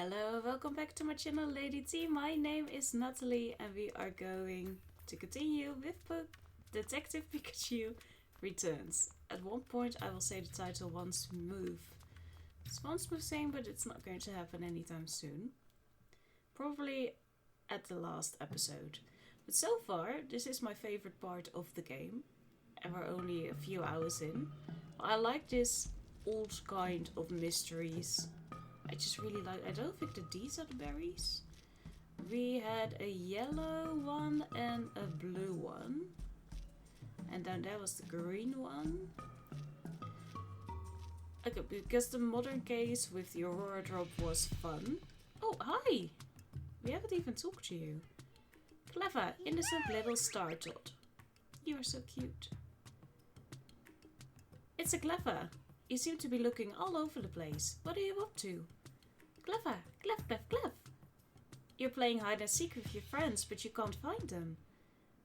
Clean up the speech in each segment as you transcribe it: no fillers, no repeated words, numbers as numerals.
Hello, welcome back to my channel, Lady T. My name is Nathalie and we are going to continue with Detective Pikachu Returns. At one point I will say the title one smooth. It's one smooth saying, but it's not going to happen anytime soon. Probably at the last episode. But so far, this is my favorite part of the game. And we're only a few hours in. I like this old kind of mysteries. I just really like... I don't think that these are the berries. We had a yellow one and a blue one. And then there was the green one. Okay, because the modern case with the Aurora Drop was fun. Oh, hi! We haven't even talked to you. Clever, innocent little star tot. You are so cute. It's a Clever. You seem to be looking all over the place. What are you up to? Clever, clef. You're playing hide and seek with your friends, but you can't find them.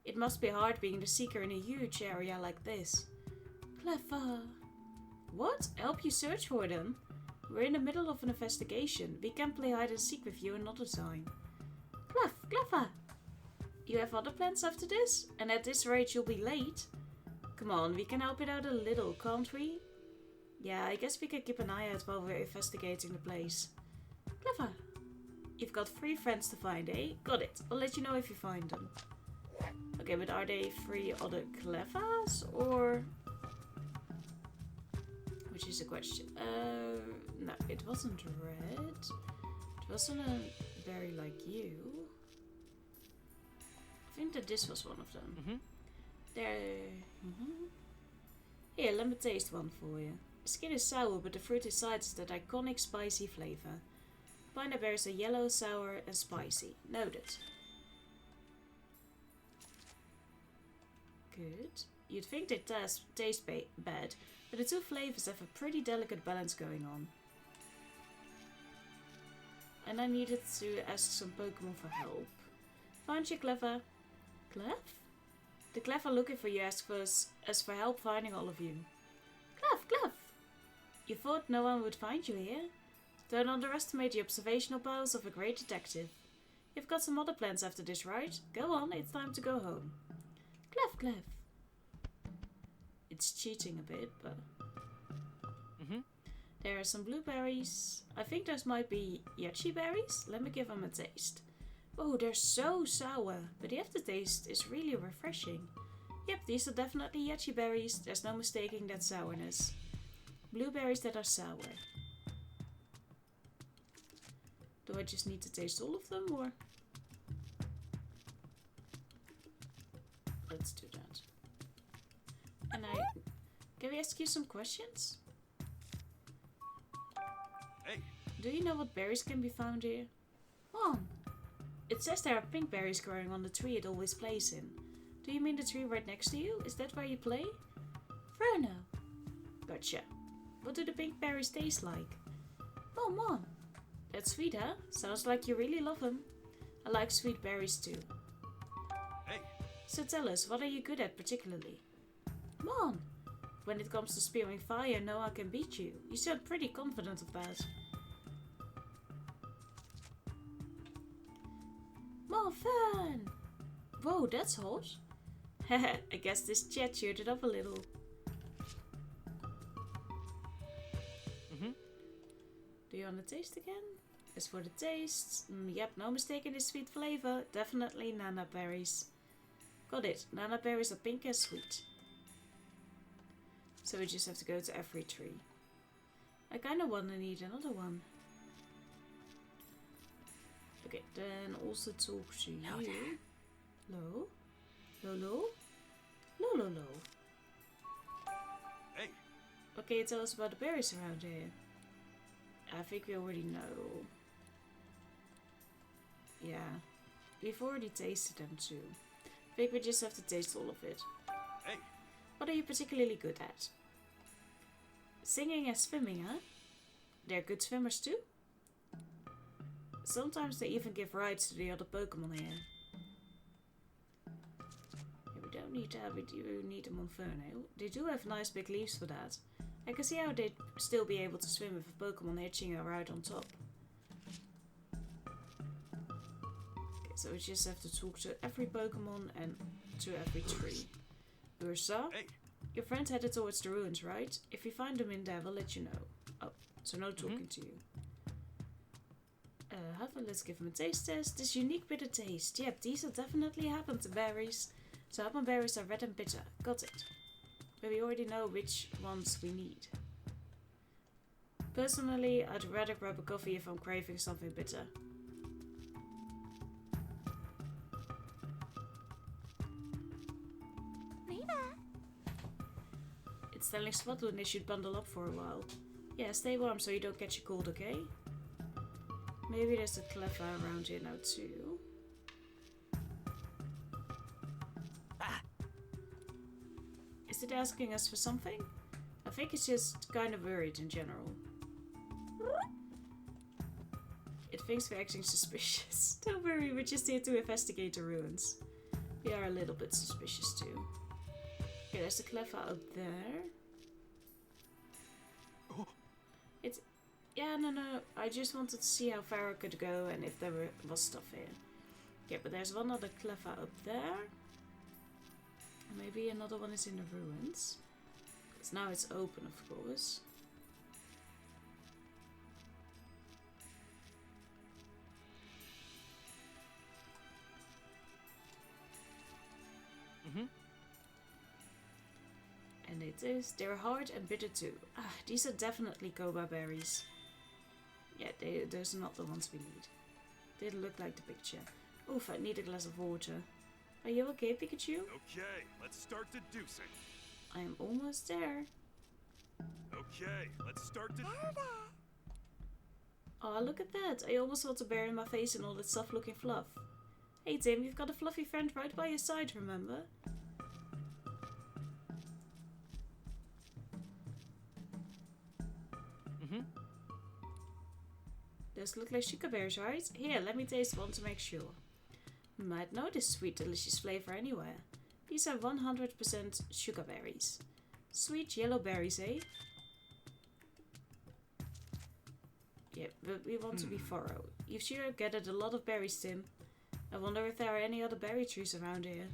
It must be hard being the seeker in a huge area like this. Clever. What? Help you search for them? We're in the middle of an investigation. We can play hide and seek with you another time. Clever. You have other plans after this? And at this rate you'll be late. Come on, we can help it out a little, can't we? Yeah, I guess we can keep an eye out while we're investigating the place. Clever. You've got 3 friends to find, eh? Got it. I'll let you know if you find them. Okay, but are they 3 other Clevers or... Which is the question. No, it wasn't red. It wasn't a berry like you. I think that this was one of them. There. Here, let me taste one for you. The skin is sour, but the fruit inside is that iconic spicy flavor. Pineapple berries are yellow, sour, and spicy. Noted. Good. You'd think they taste bad, but the 2 flavors have a pretty delicate balance going on. And I needed to ask some Pokemon for help. Found you, Clever. Clef? The Clever looking for you as for help finding all of you. Clef! You thought no one would find you here? Don't underestimate the observational powers of a great detective. You've got some other plans after this, right? Go on, it's time to go home. Clef. It's cheating a bit, but... There are some blueberries. I think those might be yachi berries. Let me give them a taste. Oh, they're so sour, but the aftertaste is really refreshing. Yep, these are definitely yachi berries. There's no mistaking that sourness. Blueberries that are sour. Do I just need to taste all of them, or? Let's do that. And can we ask you some questions? Hey. Do you know what berries can be found here? Mom! It says there are pink berries growing on the tree it always plays in. Do you mean the tree right next to you? Is that where you play? Frono. Gotcha. What do the pink berries taste like? Mom. That's sweet, huh? Sounds like you really love them. I like sweet berries too. Hey. So tell us, what are you good at particularly? Mom! When it comes to spewing fire, no one can beat you. You sound pretty confident of that. More fun! Whoa, that's hot. Haha, I guess this chat cheered it up a little. Do you want to taste again? As for the taste, yep, no mistaking this sweet flavor. Definitely nana berries. Got it. Nana berries are pink and sweet. So we just have to go to every tree. I kind of want to need another one. Okay, then also talk to you. Hello? Hello? Hey. Okay, tell us about the berries around here. I think we already know. Yeah. We've already tasted them too. I think we just have to taste all of it. Hey. What are you particularly good at? Singing and swimming, huh? They're good swimmers too? Sometimes they even give rides to the other Pokemon here. Yeah, we don't need that, we do need them on Furnail. They do have nice big leaves for that. I can see how they'd still be able to swim with a Pokemon hitching a ride on top. so we just have to talk to every Pokemon and to every tree. Ursa? Hey. Your friend headed towards the ruins, right? If we find them in there, we'll let you know. Oh, so no talking to you. Let's give him a taste test. This unique bitter taste. Yep, these are definitely happen berries. So happen berries are red and bitter. Got it. But we already know which ones we need. Personally, I'd rather grab a coffee if I'm craving something bitter. It's telling Spotloon they should bundle up for a while. Yeah, stay warm so you don't catch a cold, okay? Maybe there's a Cleffa around here now too. Is it asking us for something? I think it's just kind of worried in general. It thinks we're acting suspicious. Don't worry, we're just here to investigate the ruins. We are a little bit suspicious too. Okay, there's a Cleffa up there. It's... Yeah, no. I just wanted to see how far I could go and if there was stuff here. Yeah, but there's one other Cleffa up there. Maybe another one is in the ruins. Because now it's open, of course. And it is. They're hard and bitter too. Ah, these are definitely Koba berries. Yeah, those are not the ones we need. Didn't look like the picture. Oof, I need a glass of water. Are you okay, Pikachu? Okay, let's start deducing. I am almost there. Okay, let's start Oh, look at that. I almost want to bury my face in all that soft looking fluff. Hey Tim, you've got a fluffy friend right by your side, remember? Those look like sugar berries, right? Here, let me taste one to make sure. Might know this sweet, delicious flavor anywhere. These are 100% sugar berries. Sweet yellow berries, eh? Yeah, but we want to be thorough. You've sure gathered a lot of berries, Tim. I wonder if there are any other berry trees around here.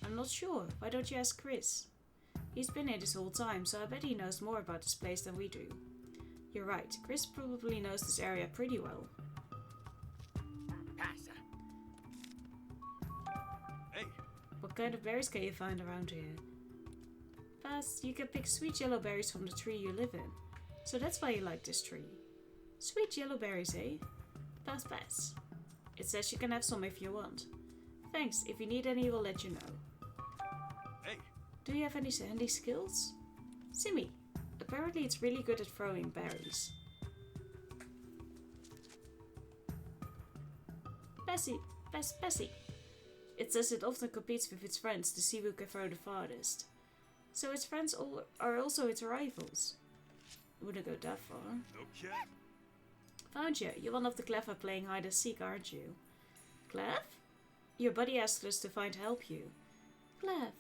I'm not sure. Why don't you ask Chris? He's been here this whole time, so I bet he knows more about this place than we do. You're right. Chris probably knows this area pretty well. Hey. What kind of berries can you find around here? Pass, you can pick sweet yellow berries from the tree you live in. So that's why you like this tree. Sweet yellow berries, eh? Pass. It says you can have some if you want. Thanks. If you need any, we'll let you know. Hey. Do you have any handy skills? Simmy. Apparently it's really good at throwing berries. Bessie. It says it often competes with its friends to see who can throw the farthest. So its friends are also its rivals. Wouldn't go that far. Okay. Found you. You're one of the Cleffa playing hide and seek, aren't you? Clef? Your buddy asked us to help you. Clef.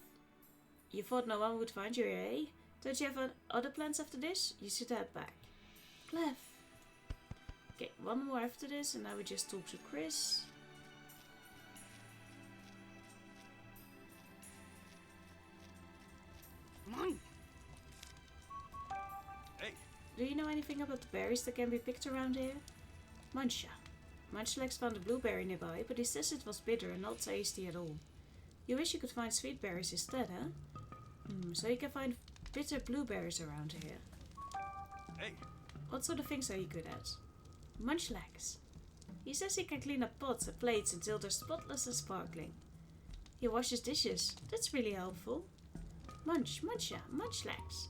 You thought no one would find you here, eh? Don't you have other plans after this? You should head back. Clef. Okay, one more after this and now we just talk to Chris. Hey. Do you know anything about the berries that can be picked around here? Muncha. Munchlax found a blueberry nearby, but he says it was bitter and not tasty at all. You wish you could find sweet berries instead, huh? So you can find bitter blueberries around here. Hey. What sort of things are you good at? Munchlax. He says he can clean up pots and plates until they're spotless and sparkling. He washes dishes. That's really helpful. Munchlax.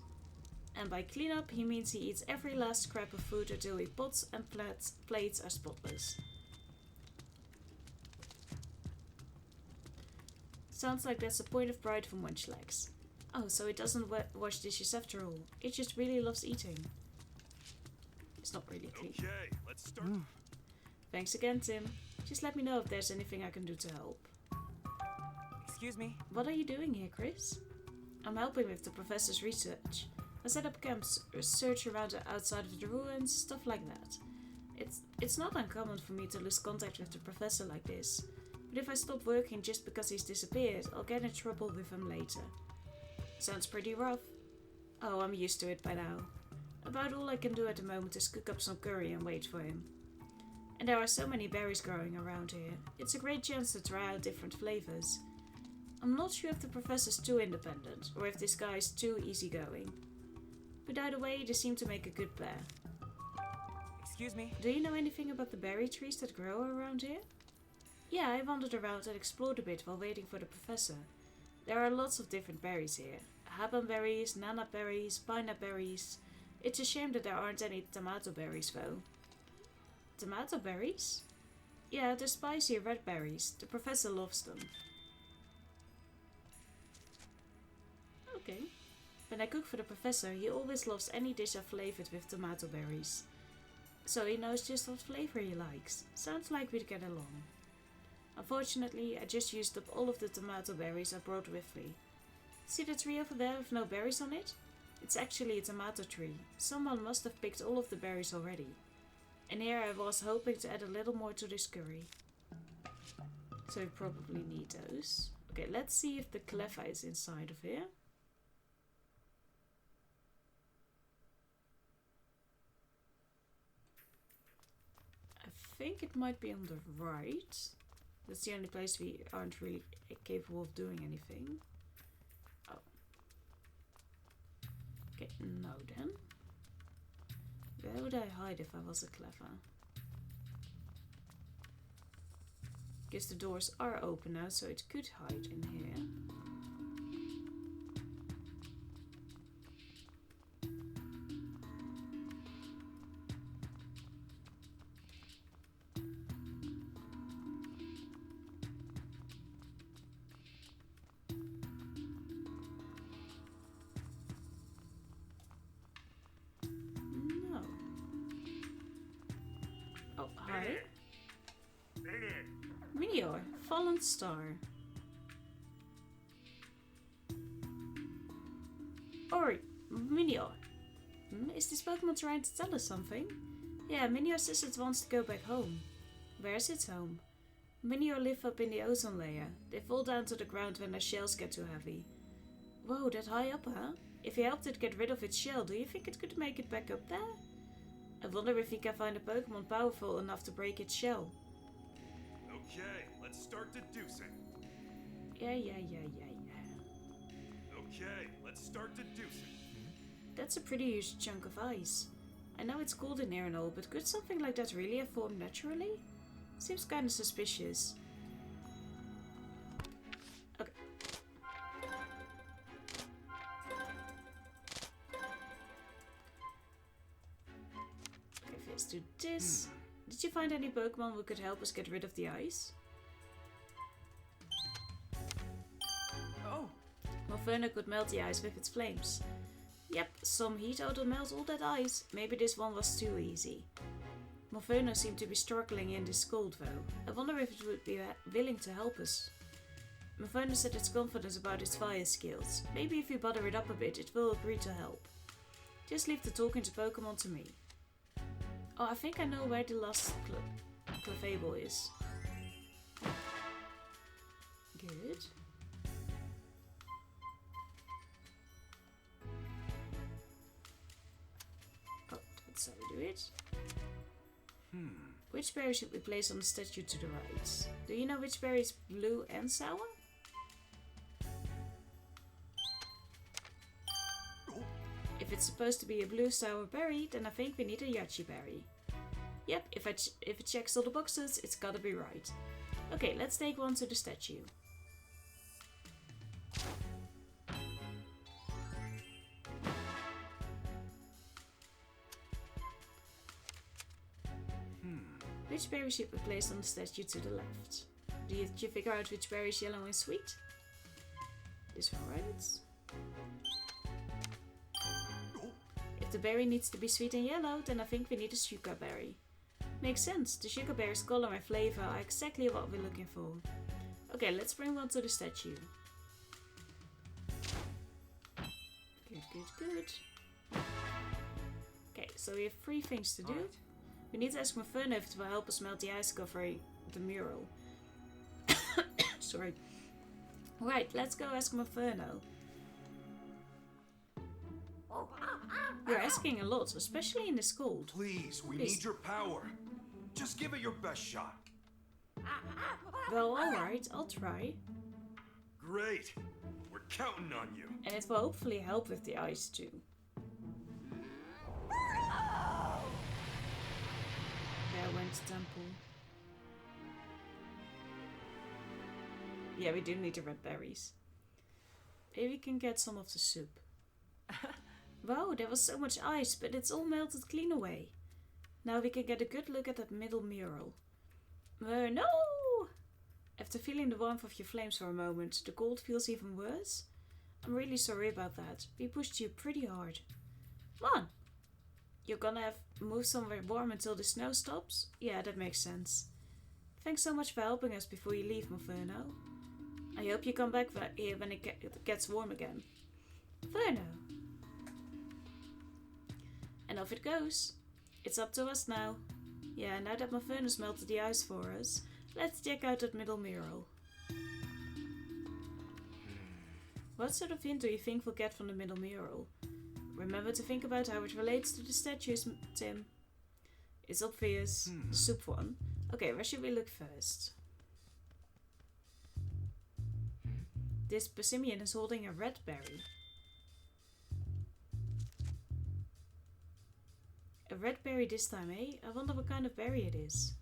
And by clean up, he means he eats every last scrap of food until his pots and plates are spotless. Sounds like that's a point of pride for Munchlax. Oh, so it doesn't wash dishes after all. It just really loves eating. It's not really clean. Okay, let's start. Thanks again, Tim. Just let me know if there's anything I can do to help. Excuse me? What are you doing here, Chris? I'm helping with the professor's research. I set up camps, search around the outside of the ruins, stuff like that. It's not uncommon for me to lose contact with the professor like this, but But if I stop working just because he's disappeared, I'll get in trouble with him later. Sounds pretty rough. Oh, I'm used to it by now. About all I can do at the moment is cook up some curry and wait for him. And there are so many berries growing around here. It's a great chance to try out different flavors. I'm not sure if the professor's too independent, or if this guy is too easygoing. But either way, they seem to make a good pair. Excuse me? Do you know anything about the berry trees that grow around here? Yeah, I wandered around and explored a bit while waiting for the professor. There are lots of different berries here. Haban berries, nana berries, pineapple berries. It's a shame that there aren't any tomato berries though. Tomato berries? Yeah, the spicy red berries. The professor loves them. Okay. When I cook for the professor, he always loves any dish I've flavored with tomato berries. So he knows just what flavor he likes. Sounds like we'd get along. Unfortunately, I just used up all of the tomato berries I brought with me. See the tree over there with no berries on it? It's actually a tomato tree. Someone must have picked all of the berries already. And here I was hoping to add a little more to this curry. So we probably need those. Okay, let's see if the cleffa is inside of here. I think it might be on the right. That's the only place we aren't really capable of doing anything. Oh. Okay, no then. Where would I hide if I was a clever? Guess the doors are open now, so it could hide in here. Star. Ori, Minior. Is this Pokemon trying to tell us something? Yeah, Minior says it wants to go back home. Where's its home? Minior live up in the ozone layer. They fall down to the ground when their shells get too heavy. Whoa, that high up, huh? If he helped it get rid of its shell, do you think it could make it back up there? I wonder if he can find a Pokemon powerful enough to break its shell. Okay, let's start deducing. Yeah. Okay, let's start deducing. That's a pretty huge chunk of ice. I know it's cold in here and all, but could something like that really have formed naturally? Seems kinda suspicious. Okay. Okay, let's do this. Did you find any Pokemon who could help us get rid of the ice? Oh! Moferno could melt the ice with its flames. Yep, some heat out will melt all that ice. Maybe this one was too easy. Moferno seemed to be struggling in this cold though. I wonder if it would be willing to help us. Moferno said it's confident about its fire skills. Maybe if we bother it up a bit, it will agree to help. Just leave the talking to Pokemon to me. Oh, I think I know where the last Clefable is. Good. Oh, that's how we do it. Which berry should we place on the statue to the right? Do you know which berry is blue and sour? If it's supposed to be a blue sour berry, then I think we need a Yachi berry. Yep, if it checks all the boxes, it's gotta be right. Okay, let's take one to the statue. Which berry should we place on the statue to the left? Did you figure out which berry is yellow and sweet? This one, right? If the berry needs to be sweet and yellow, then I think we need a sugar berry. Makes sense, the sugar berry's color and flavor are exactly what we're looking for. Okay, let's bring one to the statue. Good. Okay, so we have 3 things to do. We need to ask Moferno if it will help us melt the ice covering the mural. Sorry. Right, let's go ask Inferno. You're asking a lot, especially in this cold. Please, we need your power. Just give it your best shot. Well, alright, I'll try. Great. We're counting on you. And it will hopefully help with the ice too. There went the temple. Yeah, we do need the red berries. Maybe we can get some of the soup. Wow, there was so much ice, but it's all melted clean away. Now we can get a good look at that middle mural. No! After feeling the warmth of your flames for a moment, the cold feels even worse. I'm really sorry about that. We pushed you pretty hard. Come on! You're gonna have moved somewhere warm until the snow stops? Yeah, that makes sense. Thanks so much for helping us before you leave, Inferno. I hope you come back here when it gets warm again. Inferno! And off it goes. It's up to us now. Yeah, now that Inferno's melted the ice for us, let's check out that middle mural. What sort of hint do you think we'll get from the middle mural? Remember to think about how it relates to the statues, Tim. It's obvious. The soup one. Okay, where should we look first? This Persimmon is holding a red berry. A red berry this time, eh? I wonder what kind of berry it is.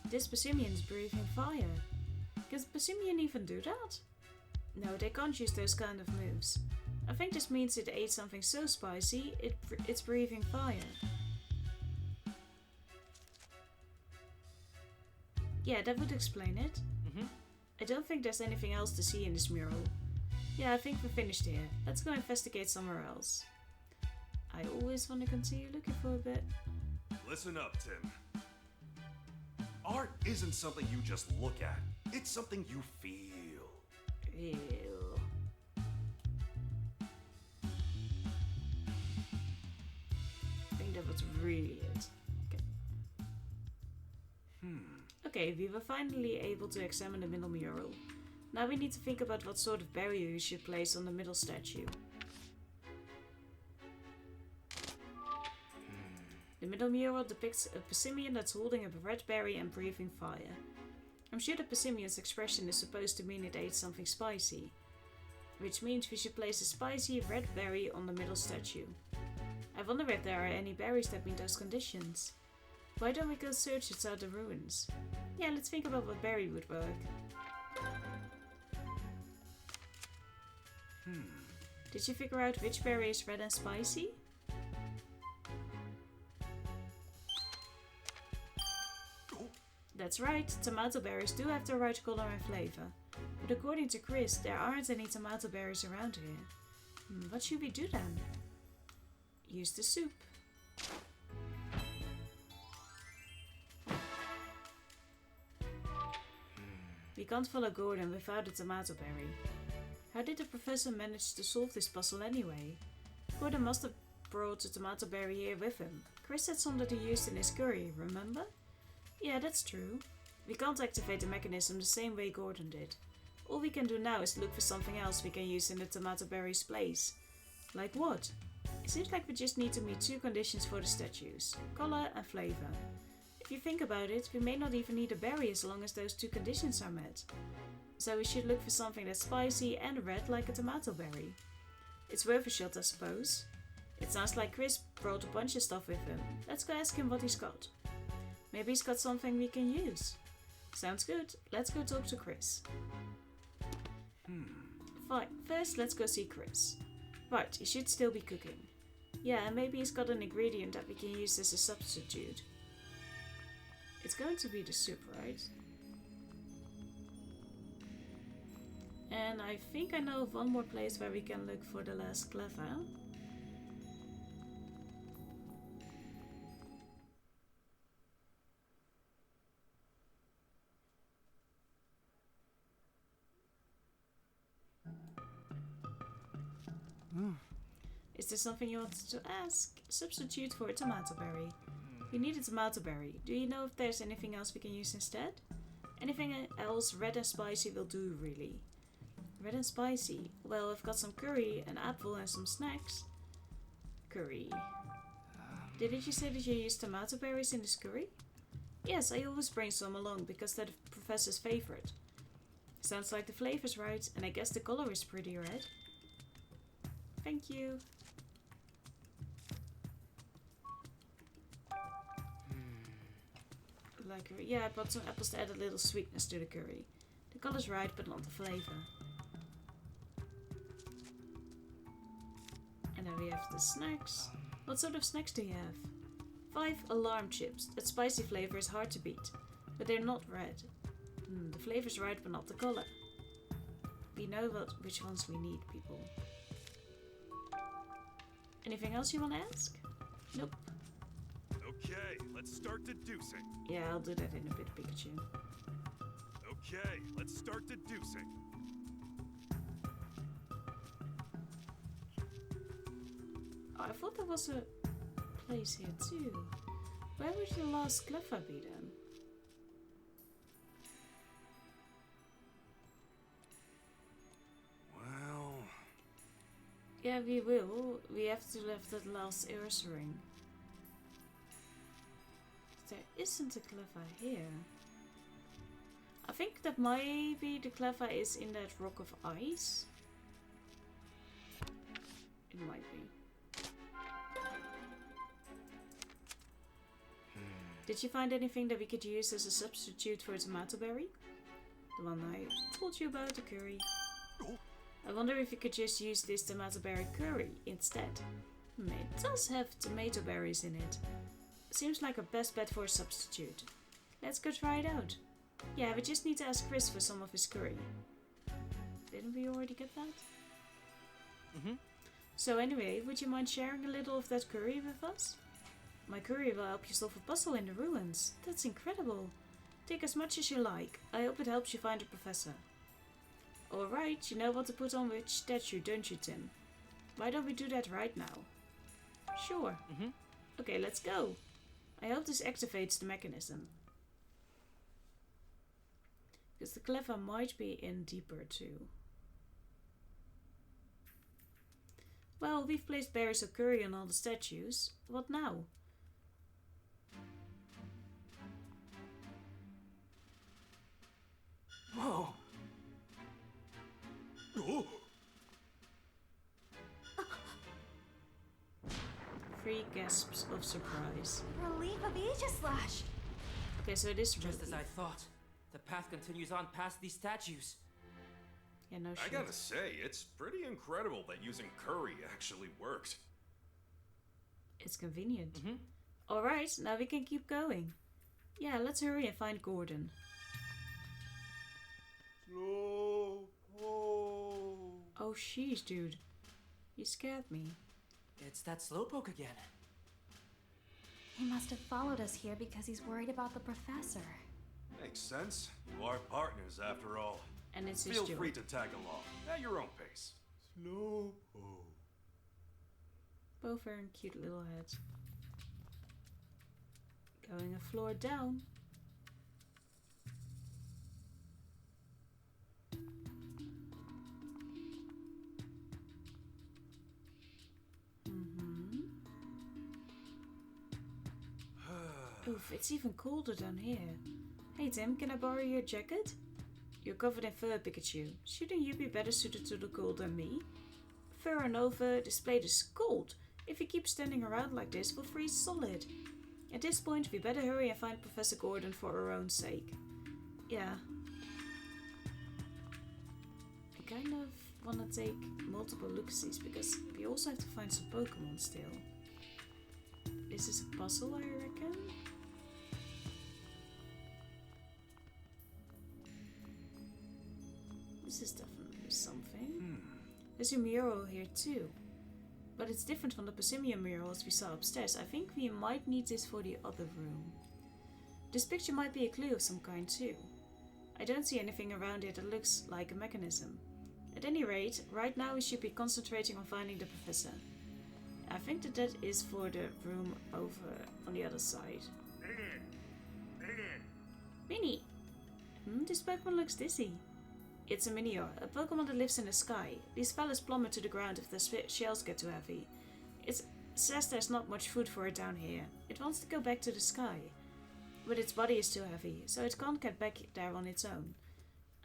This Persimmon's breathing fire. Can Persimmon even do that? No, they can't use those kind of moves. I think this means it ate something so spicy, it's breathing fire. Yeah, that would explain it. I don't think there's anything else to see in this mural. Yeah, I think we're finished here. Let's go investigate somewhere else. I always want to continue looking for a bit. Listen up, Tim. Art isn't something you just look at. It's something you feel. Ew. I think that was really it. Okay. Okay, we were finally able to examine the middle mural. Now we need to think about what sort of barrier we should place on the middle statue. The middle mural depicts a Persimmon that's holding a red berry and breathing fire. I'm sure the Persimmon's expression is supposed to mean it ate something spicy, which means we should place a spicy red berry on the middle statue. I wonder if there are any berries that meet those conditions. Why don't we go search inside the ruins? Yeah, let's think about what berry would work. Did you figure out which berry is red and spicy? That's right, tomato berries do have the right color and flavor. But according to Chris, there aren't any tomato berries around here. What should we do then? Use the soup. We can't follow Gordon without a tomato berry. How did the professor manage to solve this puzzle anyway? Gordon must have brought the tomato berry here with him. Chris had some that he used in his curry, remember? Yeah, that's true. We can't activate the mechanism the same way Gordon did. All we can do now is look for something else we can use in the tomato berry's place. Like what? It seems like we just need to meet two conditions for the statues: color and flavor. If you think about it, we may not even need a berry as long as those two conditions are met. So we should look for something that's spicy and red like a tomato berry. It's worth a shot, I suppose. It sounds like Chris brought a bunch of stuff with him. Let's go ask him what he's got. Maybe he's got something we can use. Sounds good. Let's go talk to Chris. Fine. First, let's go see Chris. Right, he should still be cooking. Yeah, and maybe he's got an ingredient that we can use as a substitute. It's going to be the soup, right? And I think I know of one more place where we can look for the last clever. Is there something you wanted to ask? Substitute for a tomato berry. We need a tomato berry. Do you know if there's anything else we can use instead? Anything else red and spicy will do, really. Red and spicy. Well, I've got some curry, an apple and some snacks. Curry. Didn't you say that you used tomato berries in this curry? Yes, I always bring some along because they're the professor's favorite. Sounds like the flavor's right, and I guess the color is pretty red. Thank you. Like curry. Yeah, I bought some apples to add a little sweetness to the curry. The color's right, but not the flavor. And then we have the snacks. What sort of snacks do you have? 5 alarm chips. That spicy flavor is hard to beat, but they're not red. The flavor's right, but not the color. We know which ones we need, people. Anything else you want to ask? Nope. Okay, let's start deducing. Yeah, I'll do that in a bit, Pikachu. Okay, let's start deducing. Oh, I thought there was a place here too. Where would your last Cleffa be then? Well... Yeah, we will. We have to leave that last Earth ring. There isn't a Cleffa here. I think that maybe the Cleffa is in that rock of ice. It might be. Did you find anything that we could use as a substitute for a tomato berry? The one I told you about, the curry. I wonder if you could just use this tomato berry curry instead. It does have tomato berries in it. Seems like our best bet for a substitute. Let's go try it out. Yeah, we just need to ask Chris for some of his curry. Didn't we already get that? So anyway, would you mind sharing a little of that curry with us? My curry will help you solve a puzzle in the ruins. That's incredible. Take as much as you like. I hope it helps you find the professor. Alright, you know what to put on which statue, don't you, Tim? Why don't we do that right now? Sure. Okay, let's go. I hope this activates the mechanism. Because the Cleffa might be in deeper too. Well, we've placed berries of curry on all the statues. What now? Whoa! Oh. 3 gasps of surprise. Relief of Aegislash! Okay, so it is Just as relief. I thought. The path continues on past these statues. Yeah, no I shit. gotta say, it's pretty incredible that using curry actually worked. It's convenient. Alright, now we can keep going. Yeah, let's hurry and find Gordon. Oh. Oh, sheesh, dude. You scared me. It's that slowpoke again. He must have followed us here because he's worried about the professor. Makes sense. You are partners after all. And it's his Feel job. free to tag along at your own pace. Both wearing cute little hats. Going a floor down. Oof, it's even colder down here. Hey Tim, can I borrow your jacket? You're covered in fur, Pikachu. Shouldn't you be better suited to the cold than me? Fur and over, this plate is cold. If you keep standing around like this, we'll freeze solid. At this point, we better hurry and find Professor Gordon for our own sake. Yeah. I kind of want to take multiple look-sees because we also have to find some Pokemon still. This is a puzzle, I reckon. This is definitely something. There's a mural here too. But it's different from the Persimmon murals we saw upstairs. I think we might need this for the other room. This picture might be a clue of some kind too. I don't see anything around it that looks like a mechanism. At any rate, right now we should be concentrating on finding the professor. I think that is for the room over on the other side. Minnie! This Pokemon looks dizzy. It's a Minior, a Pokemon that lives in the sky. These fellas plummet to the ground if the shells get too heavy. It says there's not much food for it down here. It wants to go back to the sky. But its body is too heavy, so it can't get back there on its own.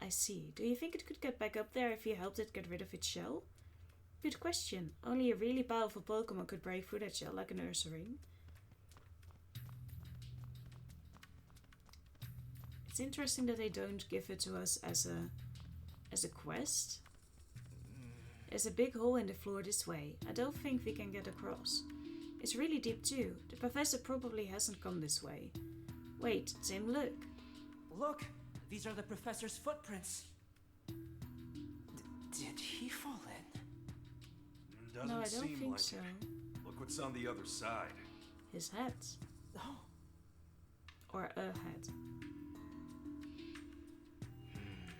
I see. Do you think it could get back up there if you helped it get rid of its shell? Good question. Only a really powerful Pokemon could break through that shell like an Ursaring. It's interesting that they don't give it to us as a quest. There's a big hole in the floor this way. I don't think we can get across. It's really deep too. The professor probably hasn't come this way. Wait, Tim, look. Look! These are the professor's footprints. Did he fall in? Doesn't No, I don't seem think like so. it. Look what's on the other side. His hat. Oh. Or a hat.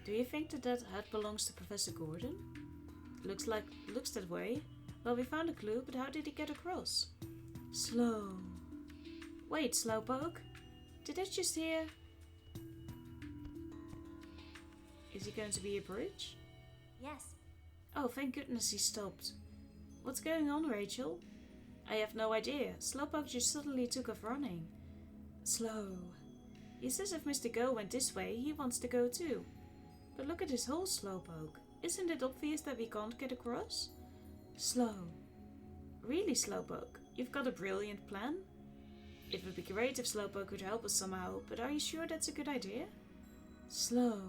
Do you think that hat belongs to Professor Gordon? Looks that way. Well, we found a clue, but how did he get across? Slow. Wait, Slowpoke? Did I just hear? Is he going to be a bridge? Yes. Oh, thank goodness he stopped. What's going on, Rachel? I have no idea. Slowpoke just suddenly took off running. Slow. He says if Mr. Go went this way, he wants to go too. But look at his hole, Slowpoke. Isn't it obvious that we can't get across? Slow. Really, Slowpoke? You've got a brilliant plan? It would be great if Slowpoke could help us somehow, but are you sure that's a good idea? Slow.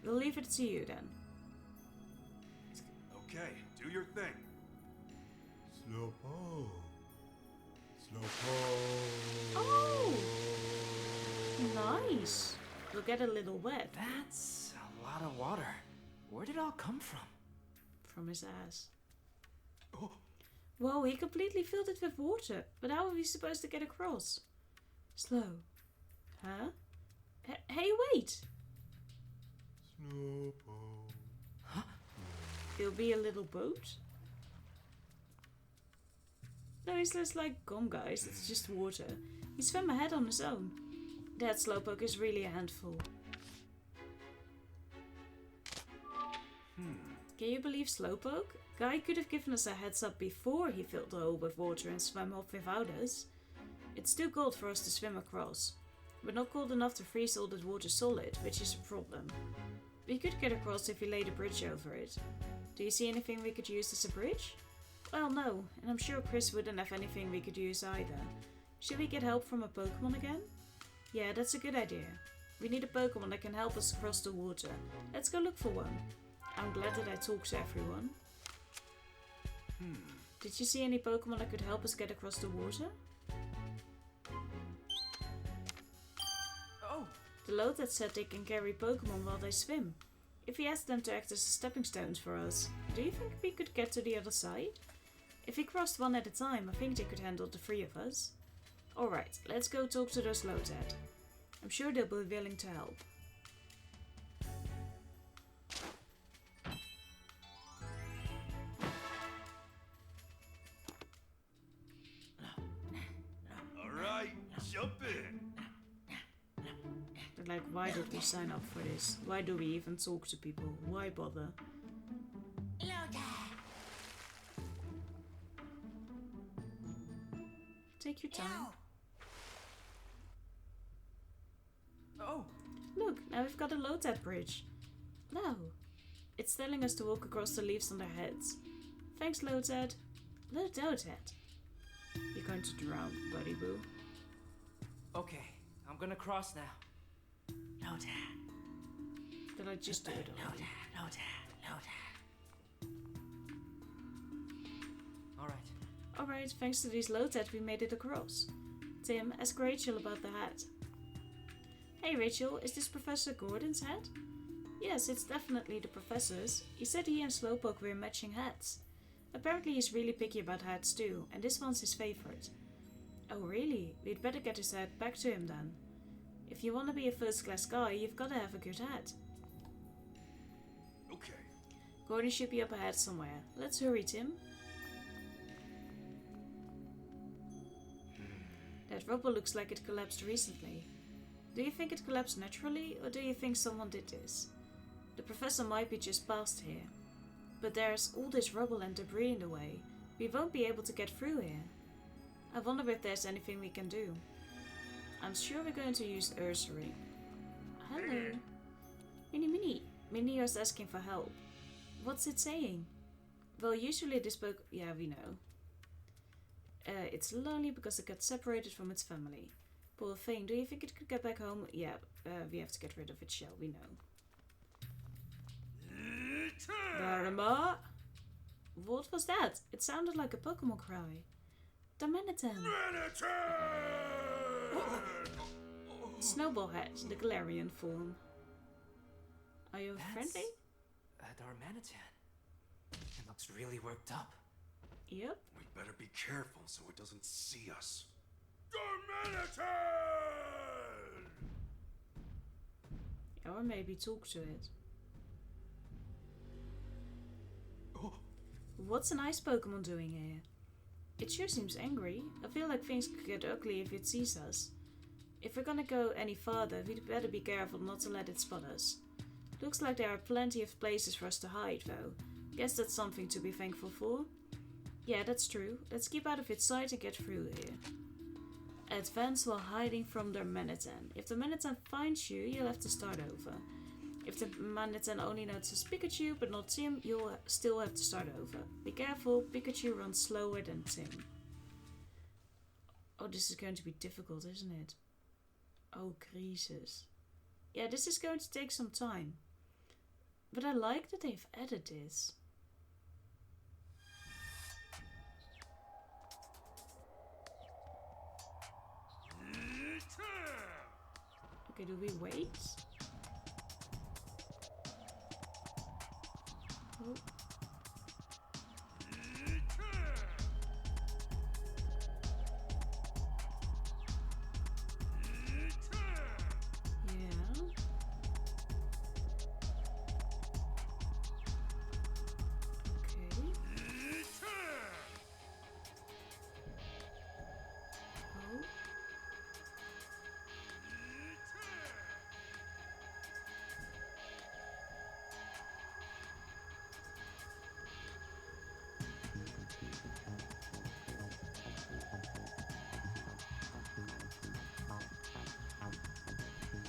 We'll leave it to you then. Okay, do your thing. Slowpoke. Slowpoke. Oh! Nice. We'll get a little wet. That's a lot of water. Where did it all come from? From his ass. Oh, Whoa, he completely filled it with water. But how are we supposed to get across? Slow. Huh? Hey, wait! Slowpoke. Huh? It'll be a little boat? No, he's just like, come guys, it's just water. He swam ahead on his own. That Slowpoke is really a handful. Can you believe Slowpoke? Guy could have given us a heads up before he filled the hole with water and swam off without us. It's too cold for us to swim across. But not cold enough to freeze all that water solid, which is a problem. We could get across if we laid a bridge over it. Do you see anything we could use as a bridge? Well, no, and I'm sure Chris wouldn't have anything we could use either. Should we get help from a Pokemon again? Yeah, that's a good idea. We need a Pokemon that can help us across the water. Let's go look for one. I'm glad that I talked to everyone. Did you see any Pokemon that could help us get across the water? Oh! The Lotad said they can carry Pokemon while they swim. If we ask them to act as stepping stones for us, do you think we could get to the other side? If we crossed one at a time, I think they could handle the three of us. Alright, let's go talk to those Lotad. I'm sure they'll be willing to help. alright, jump in. They're like, why did we sign up for this? Why do we even talk to people? Why bother? Take your time. Oh! Look, now we've got a Lotad bridge. No. It's telling us to walk across the leaves on their heads. Thanks, Lotad. Lotad. You're going to drown, buddy boo. Okay, I'm gonna cross now. Did I just do it already? Alright. Alright, thanks to these Lotad we made it across. Tim, ask Rachel about the hat. Hey Rachel, is this Professor Gordon's hat? Yes, it's definitely the professor's. He said he and Slowpoke wear matching hats. Apparently he's really picky about hats too, and this one's his favorite. Oh really? We'd better get his hat back to him then. If you want to be a first-class guy, you've got to have a good hat. Okay. Gordon should be up ahead somewhere. Let's hurry, Tim. That rubble looks like it collapsed recently. Do you think it collapsed naturally, or do you think someone did this? The professor might be just past here. But there's all this rubble and debris in the way. We won't be able to get through here. I wonder if there's anything we can do. I'm sure we're going to use Ursery. Hello. Minnie was asking for help. What's it saying? Well, usually this book... Yeah, we know. It's lonely because it got separated from its family. Poor thing, do you think it could get back home? Yeah, we have to get rid of its shell, we know. Barama? What was that? It sounded like a Pokemon cry. Darmanitan! Snowball has the Galarian form. Are you friendly? Darmanitan. It looks really worked up. Yep. We better be careful so it doesn't see us. Darmanitan! Or maybe talk to it. Oh. What's an ice Pokemon doing here? It sure seems angry. I feel like things could get ugly if it sees us. If we're gonna go any farther, we'd better be careful not to let it spot us. Looks like there are plenty of places for us to hide, though. Guess that's something to be thankful for. Yeah, that's true. Let's keep out of its sight and get through here. Advance while hiding from the Darmanitan. If the Darmanitan finds you, you'll have to start over. If the Darmanitan only notices Pikachu but not Tim, you'll still have to start over. Be careful, Pikachu runs slower than Tim. Oh, this is going to be difficult, isn't it? Oh, creases. Yeah, this is going to take some time. But I like that they've added this. Okay, do we wait? Oh. Yeah. Okay. Oh.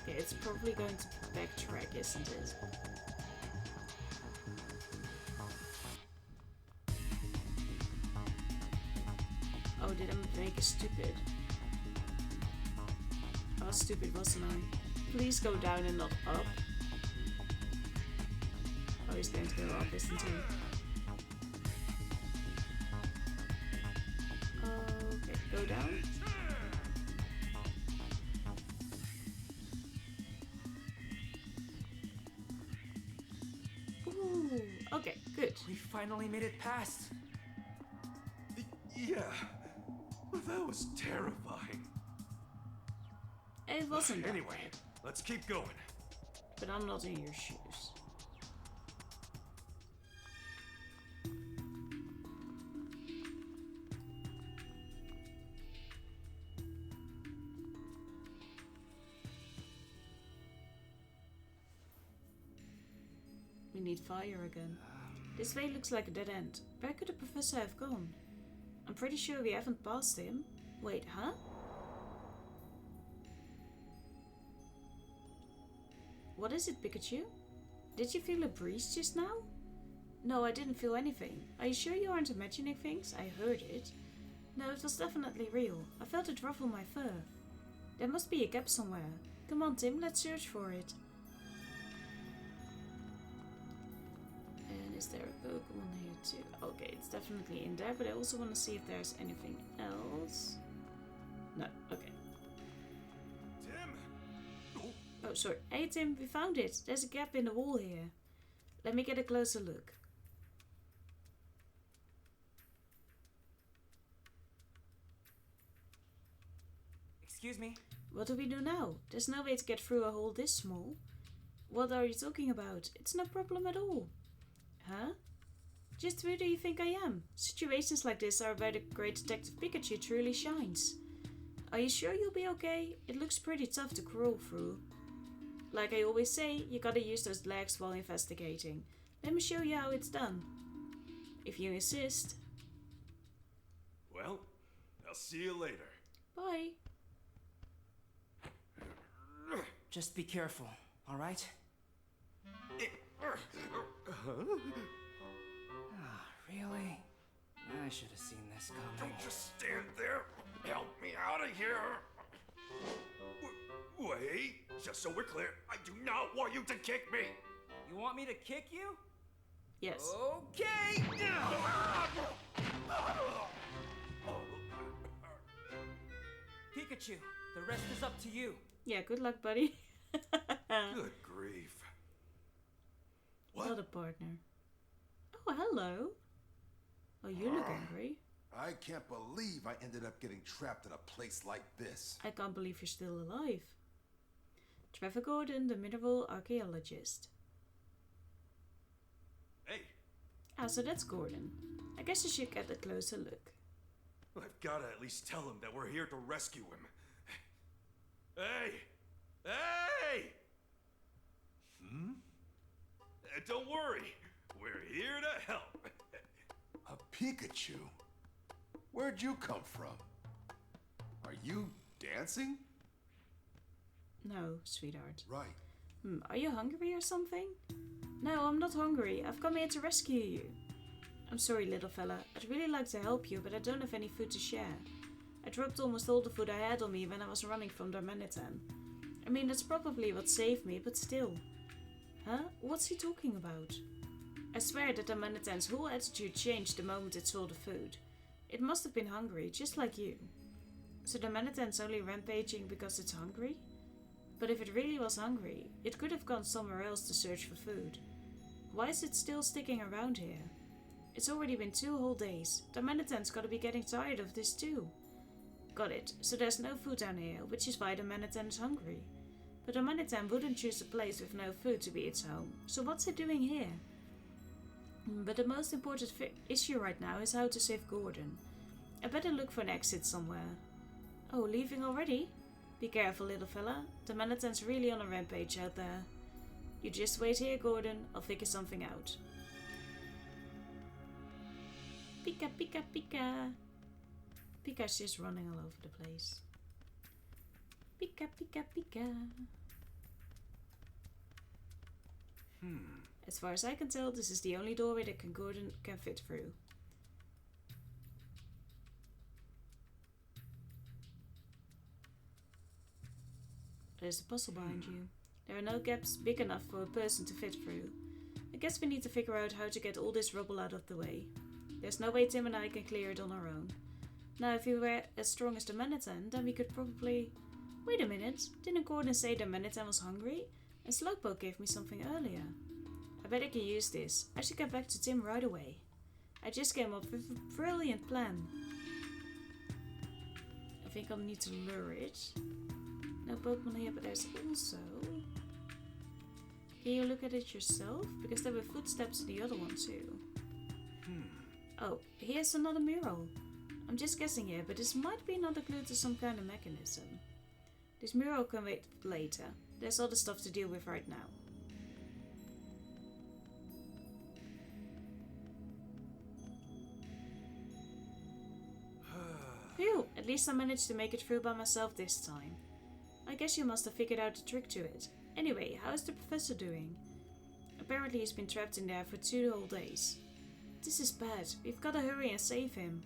Okay, it's probably going to backtrack, isn't it? Oh, did I make it stupid? I was stupid, wasn't I? Please go down and not up. Oh, he's going to go up, isn't he? Okay, go down. Ooh, okay, good. We finally made it past. Yeah. That was terrifying. It wasn't that Anyway, bad, let's keep going. but I'm not in your shoes. We need fire again. This way looks like a dead end. Where could the professor have gone? I'm pretty sure we haven't passed him. Wait, huh? What is it, Pikachu? Did you feel a breeze just now? No, I didn't feel anything. Are you sure you aren't imagining things? I heard it. No, it was definitely real. I felt it ruffle my fur. There must be a gap somewhere. Come on, Tim, let's search for it. And is there a Pokemon here too? Okay, it's definitely in there, but I also want to see if there's anything else. No, okay. Tim! Oh, sorry. Hey, Tim, we found it. There's a gap in the wall here. Let me get a closer look. Excuse me. What do we do now? There's no way to get through a hole this small. What are you talking about? It's no problem at all. Huh? Just who do you think I am? Situations like this are where the great Detective Pikachu truly shines. Are you sure you'll be okay? It looks pretty tough to crawl through. Like I always say, you gotta use those legs while investigating. Let me show you how it's done. If you insist. Well, I'll see you later. Bye. Just be careful, alright? Really? I should have seen this coming. Don't just stand there. Help me out of here. Wait, just so we're clear, I do not want you to kick me. You want me to kick you? Yes. Okay! Pikachu, the rest is up to you. Yeah, good luck, buddy. Good grief. What a partner. Oh, hello. Oh, you look angry. I can't believe I ended up getting trapped in a place like this. I can't believe you're still alive. Trevor Gordon, the mineral archaeologist. Hey, Ah, so that's Gordon. I guess I should get a closer look. I've got to at least tell him that we're here to rescue him. Hey! Hey! Don't worry. We're here to help. A Pikachu? Where'd you come from? Are you dancing? No, sweetheart. Right. Are you hungry or something? No, I'm not hungry. I've come here to rescue you. I'm sorry, little fella. I'd really like to help you, but I don't have any food to share. I dropped almost all the food I had on me when I was running from Darmanitan. I mean, that's probably what saved me, but still. Huh? What's he talking about? I swear that Darmanitan's whole attitude changed the moment it saw the food. It must have been hungry, just like you. So Darmanitan's only rampaging because it's hungry? But if it really was hungry, it could have gone somewhere else to search for food. Why is it still sticking around here? It's already been 2 whole days. Darmanitan's gotta be getting tired of this too. Got it. So there's no food down here, which is why Darmanitan is hungry. But Darmanitan wouldn't choose a place with no food to be its home. So what's it doing here? But the most important issue right now is how to save Gordon. I better look for an exit somewhere. Oh, leaving already? Be careful, little fella. Darmanitan's really on a rampage out there. You just wait here, Gordon. I'll figure something out. Pika, pika, pika. Pika's just running all over the place. Pika, pika, pika. As far as I can tell, this is the only doorway that Gordon can fit through. There's a puzzle behind you. There are no gaps big enough for a person to fit through. I guess we need to figure out how to get all this rubble out of the way. There's no way Tim and I can clear it on our own. Now, if we were as strong as Darmanitan, then we could probably... Wait a minute, didn't Gordon say Darmanitan was hungry? And Slowpoke gave me something earlier. I bet I can use this. I should get back to Tim right away. I just came up with a brilliant plan. I think I'll need to lure it. No Pokemon here, but there's also... Can you look at it yourself? Because there were footsteps in the other one too. Oh, here's another mural. I'm just guessing here, but this might be another clue to some kind of mechanism. This mural can wait later. There's other stuff to deal with right now. Phew, at least I managed to make it through by myself this time. I guess you must have figured out the trick to it. Anyway, how is the professor doing? Apparently he's been trapped in there for 2 whole days. This is bad. We've got to hurry and save him.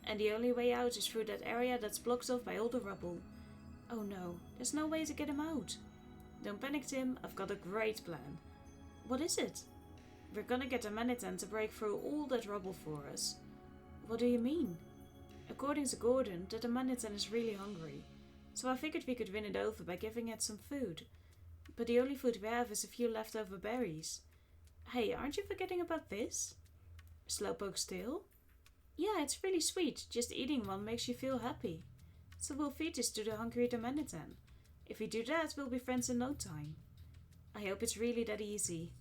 And the only way out is through that area that's blocked off by all the rubble. Oh no, there's no way to get him out. Don't panic, Tim. I've got a great plan. What is it? We're gonna get a Darmanitan to break through all that rubble for us. What do you mean? According to Gordon, the Darmanitan is really hungry. So I figured we could win it over by giving it some food. But the only food we have is a few leftover berries. Hey, aren't you forgetting about this? Slowpoke still? Yeah, it's really sweet. Just eating one makes you feel happy. So we'll feed this to the hungry Darmanitan. If we do that, we'll be friends in no time. I hope it's really that easy.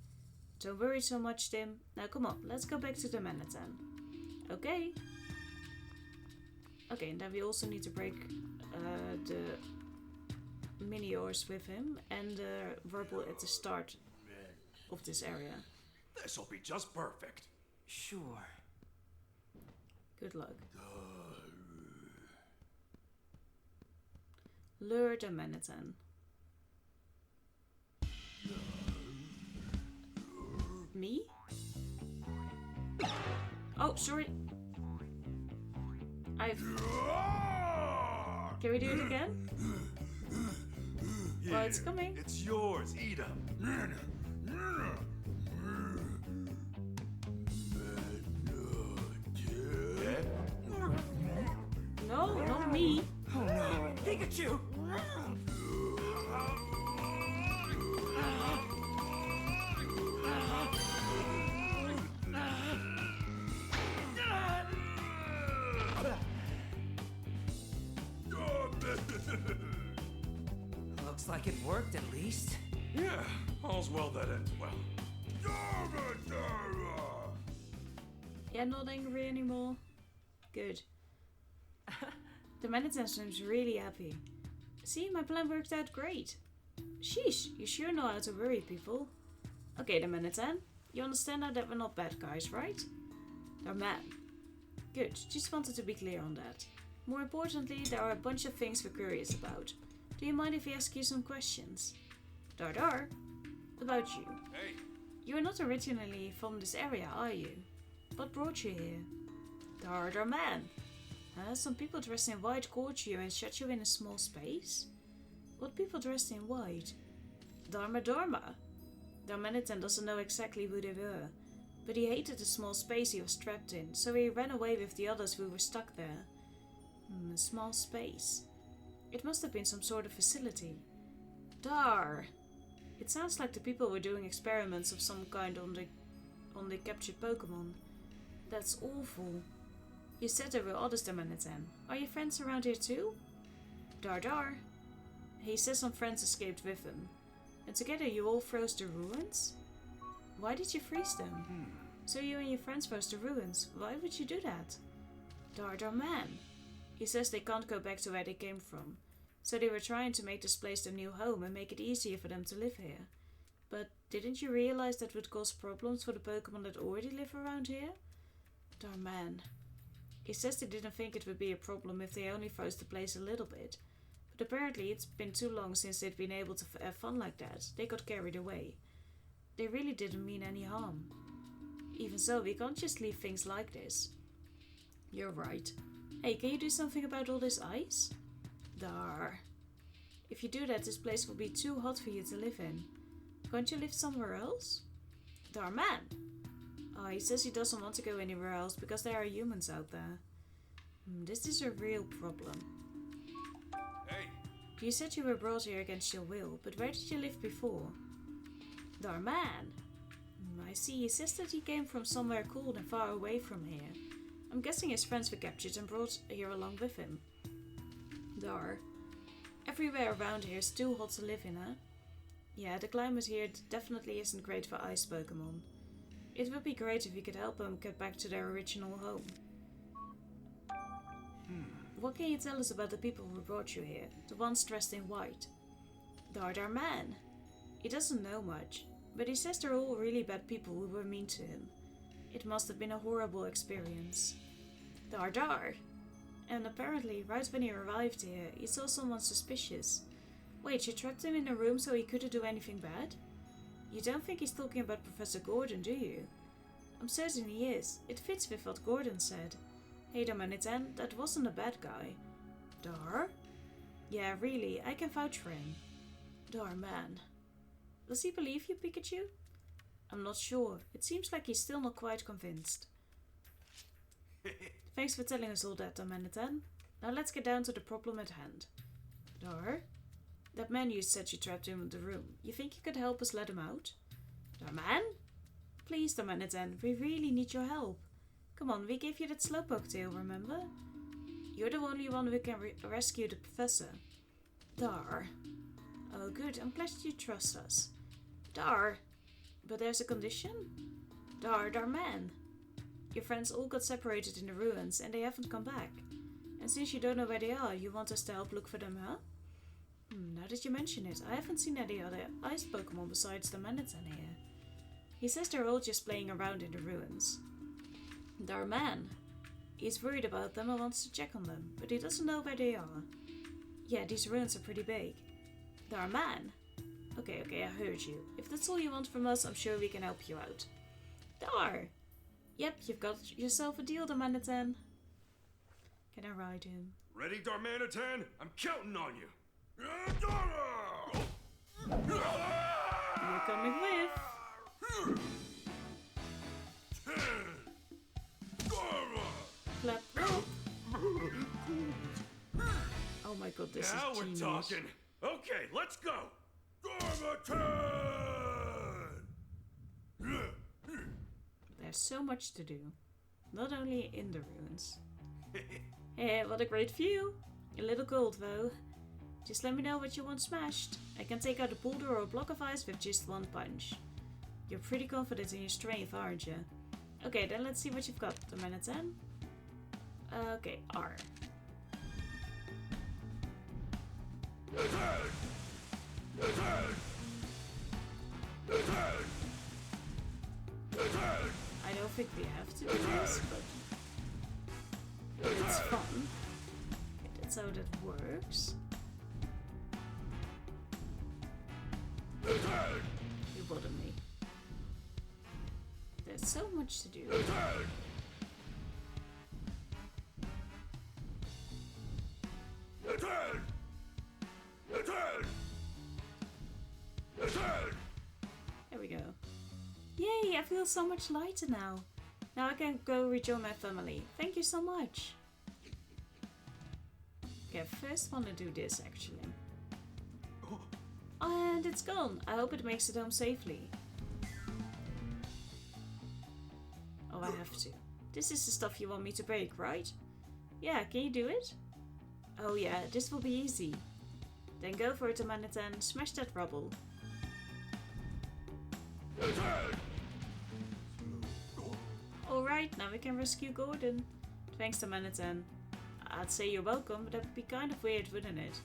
Don't worry so much, Tim. Now come on, let's go back to Darmanitan. Okay. Okay, and then we also need to break the mini-ores with him and the verbal at the start of this area. This'll be just perfect. Sure. Good luck. Lure the Manhattan. Me? Oh, sorry. Can we do it again? Here, Oh, it's coming. It's yours. Eat 'em. No, not me. Oh no, Pikachu! Looks like it worked at least. Yeah, all's well that ends well. Yeah, not angry anymore. Good. The Manhattan seems really happy. See, my plan worked out great. Sheesh, you sure know how to worry people. Okay, the Manhattan, you understand now that we're not bad guys, right? They're men. Good, just wanted to be clear on that. More importantly, there are a bunch of things we're curious about. Do you mind if we ask you some questions? Dar. About you. Hey, You are not originally from this area, are you? What brought you here? Dar man. Some people dressed in white caught you and shut you in a small space? What people dressed in white? Dharma. Darmanitan doesn't know exactly who they were, but he hated the small space he was trapped in, so he ran away with the others who were stuck there. A small space. It must have been some sort of facility. Dar. It sounds like the people were doing experiments of some kind on the captured Pokemon. That's awful. You said there were others than Manhattan. Are your friends around here too? Dar. He says some friends escaped with him. And together you all froze the ruins? Why did you freeze them? So you and your friends froze the ruins. Why would you do that? Dar man. He says they can't go back to where they came from. So they were trying to make this place their new home and make it easier for them to live here. But didn't you realize that would cause problems for the Pokemon that already live around here? Dar man. He says they didn't think it would be a problem if they only froze the place a little bit. But apparently it's been too long since they'd been able to have fun like that. They got carried away. They really didn't mean any harm. Even so, we can't just leave things like this. You're right. Hey, can you do something about all this ice? Dar. If you do that, this place will be too hot for you to live in. Can't you live somewhere else? Dar man. He says he doesn't want to go anywhere else because there are humans out there. This is a real problem. hey, You said you were brought here against your will, but where did you live before? Dar man. I see, he says that he came from somewhere cold and far away from here. I'm guessing his friends were captured and brought here along with him. Dar. Everywhere around here is too hot to live in, huh? Yeah, the climate here definitely isn't great for ice Pokemon. It would be great if we could help them get back to their original home. What can you tell us about the people who brought you here? The ones dressed in white? Dar man. He doesn't know much, but he says they're all really bad people who were mean to him. It must have been a horrible experience. Dar. And apparently, right when he arrived here, he saw someone suspicious. Wait, you trapped him in a room so he couldn't do anything bad? You don't think he's talking about Professor Gordon, do you? I'm certain he is. It fits with what Gordon said. Hey Darmanitan, that wasn't a bad guy. Dar? Yeah, really, I can vouch for him. Dar man. Does he believe you, Pikachu? I'm not sure. It seems like he's still not quite convinced. Thanks for telling us all that, Darmanitan. Now let's get down to the problem at hand. Dar? That man you said you trapped him in the room. You think you could help us let him out? Darman? Please, Darmanitan, we really need your help. Come on, we gave you that slowpoke tail, remember? You're the only one who can rescue the professor. Dar. Oh good, I'm glad you trust us. Dar. But there's a condition? Darman. Your friends all got separated in the ruins and they haven't come back. And since you don't know where they are, you want us to help look for them, huh? Now that you mention it, I haven't seen any other ice Pokemon besides the Manatee here. He says they're all just playing around in the ruins. Darman. He's worried about them and wants to check on them, but he doesn't know where they are. Yeah, these ruins are pretty big. Darman. Okay, I heard you. If that's all you want from us, I'm sure we can help you out. Dar! Yep, you've got yourself a deal, Darmanitan. Can I ride him? Ready, Darmanitan? I'm counting on you. You're coming with. Flap rope. Oh my god, this now is we're genius. talking. Okay, let's go. Darmanitan! There's so much to do. Not only in the ruins. Hey, what a great view! A little cold though. Just let me know what you want smashed. I can take out a boulder or a block of ice with just one punch. You're pretty confident in your strength, aren't you? Okay, then let's see what you've got, the Manatee. Okay, R. I don't think we have to do this, but it's fun. Okay, that's how that works. You bother me. There's so much to do. There we go. Yay, I feel so much lighter now. Now I can go rejoin my family. Thank you so much. Okay, I first want to do this actually. And it's gone. I hope it makes it home safely. Oh, I have to. This is the stuff you want me to break, right? Yeah, can you do it? Oh yeah, this will be easy. Then go for it, Manatee, and smash that rubble. Alright, now we can rescue Gordon. Thanks to Manatee. I'd say you're welcome, but that would be kind of weird, wouldn't it?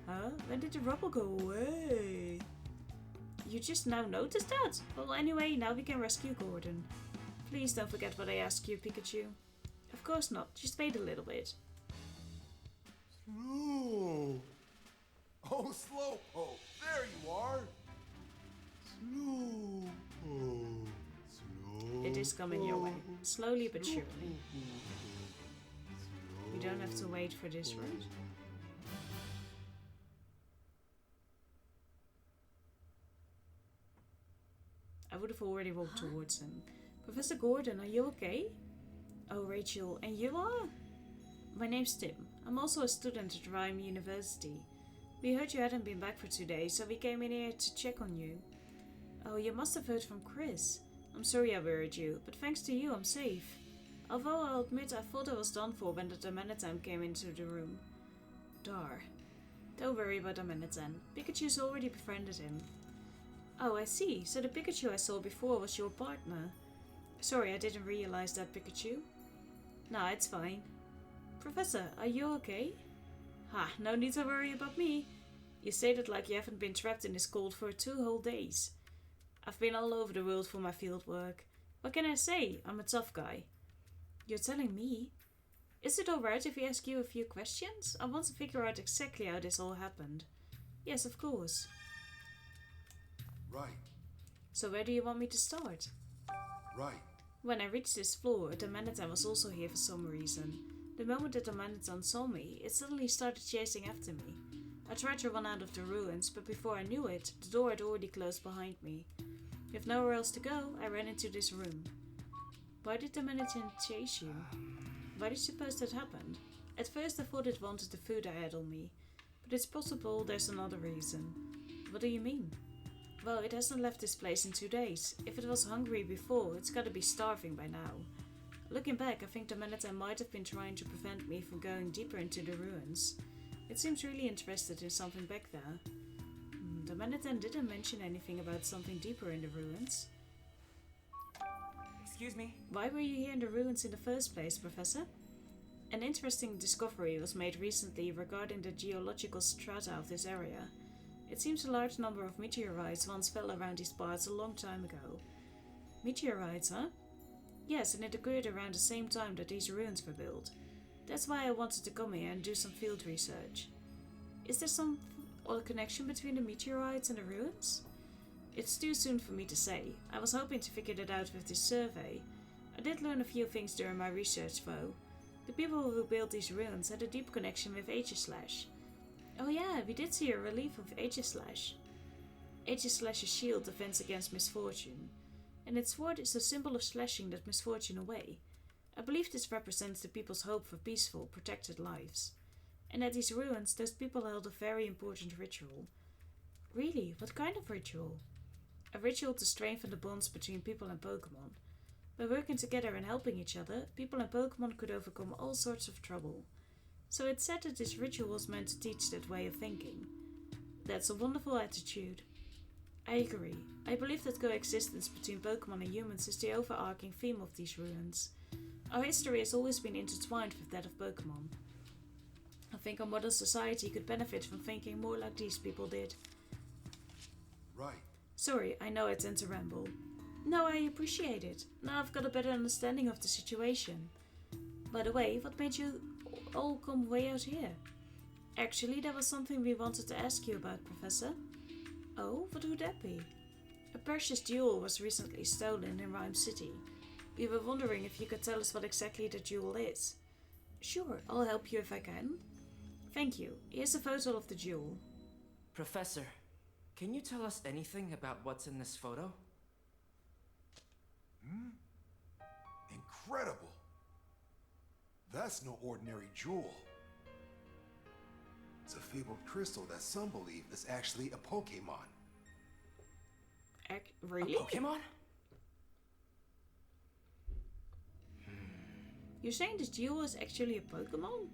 Huh? When did the rubble go away? You just now noticed that? Well, anyway, now we can rescue Gordon. Please don't forget what I asked you, Pikachu. Of course not, just wait a little bit. Slow. Oh, Slowpoke, there you are. Slowpoke. It is coming your way, slowly but surely. We don't have to wait for this, right? I would have already walked towards him. Professor Gordon, are you okay? Oh, Rachel, and you are? My name's Tim. I'm also a student at Rhyme University. We heard you hadn't been back for 2 days, so we came in here to check on you. Oh, you must have heard from Chris. I'm sorry I worried you, but thanks to you, I'm safe. Although I'll admit I thought I was done for when the Darmanitan came into the room. Dar. Don't worry about Darmanitan. Pikachu's already befriended him. Oh, I see. So the Pikachu I saw before was your partner. Sorry, I didn't realize that, Pikachu. Nah, it's fine. Professor, are you okay? Ha, no need to worry about me. You say that like you haven't been trapped in this cold for 2 whole days. I've been all over the world for my field work. What can I say? I'm a tough guy. You're telling me? Is it alright if we ask you a few questions? I want to figure out exactly how this all happened. Yes, of course. Right, So where do you want me to start? right. When I reached this floor, the Manatee was also here for some reason. The moment that the Manatee saw me, it suddenly started chasing after me. I tried to run out of the ruins, but before I knew it, the door had already closed behind me. With nowhere else to go, I ran into this room. Why did the Manatee chase you? Why did you suppose that happened? At first I thought it wanted the food I had on me, but it's possible there's another reason. What do you mean? Well, it hasn't left this place in 2 days. If it was hungry before, it's gotta be starving by now. Looking back, I think the Manatee might have been trying to prevent me from going deeper into the ruins. It seems really interested in something back there. The Manatee didn't mention anything about something deeper in the ruins. Excuse me. Why were you here in the ruins in the first place, Professor? An interesting discovery was made recently regarding the geological strata of this area. It seems a large number of meteorites once fell around these parts a long time ago. Meteorites, huh? Yes, and it occurred around the same time that these ruins were built. That's why I wanted to come here and do some field research. Is there some connection between the meteorites and the ruins? It's too soon for me to say. I was hoping to figure that out with this survey. I did learn a few things during my research though. The people who built these ruins had a deep connection with Aegislash. Oh yeah, we did see a relief of Aegislash. Aegislash's shield defends against misfortune, and its sword is a symbol of slashing that misfortune away. I believe this represents the people's hope for peaceful, protected lives. And at these ruins, those people held a very important ritual. Really? What kind of ritual? A ritual to strengthen the bonds between people and Pokemon. By working together and helping each other, people and Pokemon could overcome all sorts of trouble. So it's said that this ritual was meant to teach that way of thinking. That's a wonderful attitude. I agree. I believe that coexistence between Pokemon and humans is the overarching theme of these ruins. Our history has always been intertwined with that of Pokemon. I think our modern society could benefit from thinking more like these people did. Right. Sorry, I know I tend to ramble. No, I appreciate it. Now I've got a better understanding of the situation. By the way, what made you all come way out here? Actually, there was something we wanted to ask you about, Professor. Oh, what would that be? A precious jewel was recently stolen in Rhyme City. We were wondering if you could tell us what exactly the jewel is. Sure, I'll help you if I can. Thank you. Here's a photo of the jewel. Professor, can you tell us anything about what's in this photo? Incredible. That's no ordinary jewel. It's a fabled crystal that some believe is actually a Pokemon. Really? A Pokemon? You're saying this jewel is actually a Pokemon?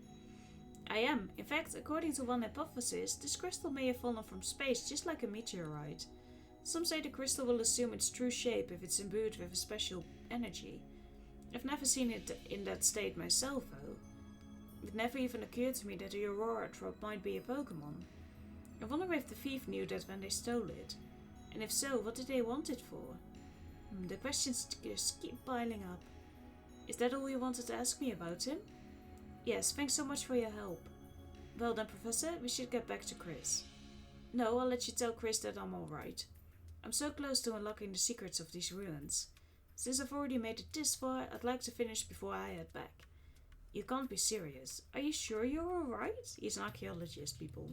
I am. In fact, according to one hypothesis, this crystal may have fallen from space just like a meteorite. Some say the crystal will assume its true shape if it's imbued with a special energy. I've never seen it in that state myself, though. It never even occurred to me that the Aurora Drop might be a Pokemon. I wonder if the thief knew that when they stole it. And if so, what did they want it for? The questions just keep piling up. Is that all you wanted to ask me about him? Yes, thanks so much for your help. Well then, Professor, we should get back to Chris. No, I'll let you tell Chris that I'm alright. I'm so close to unlocking the secrets of these ruins. Since I've already made it this far, I'd like to finish before I head back. You can't be serious. Are you sure you're alright? He's an archaeologist, people.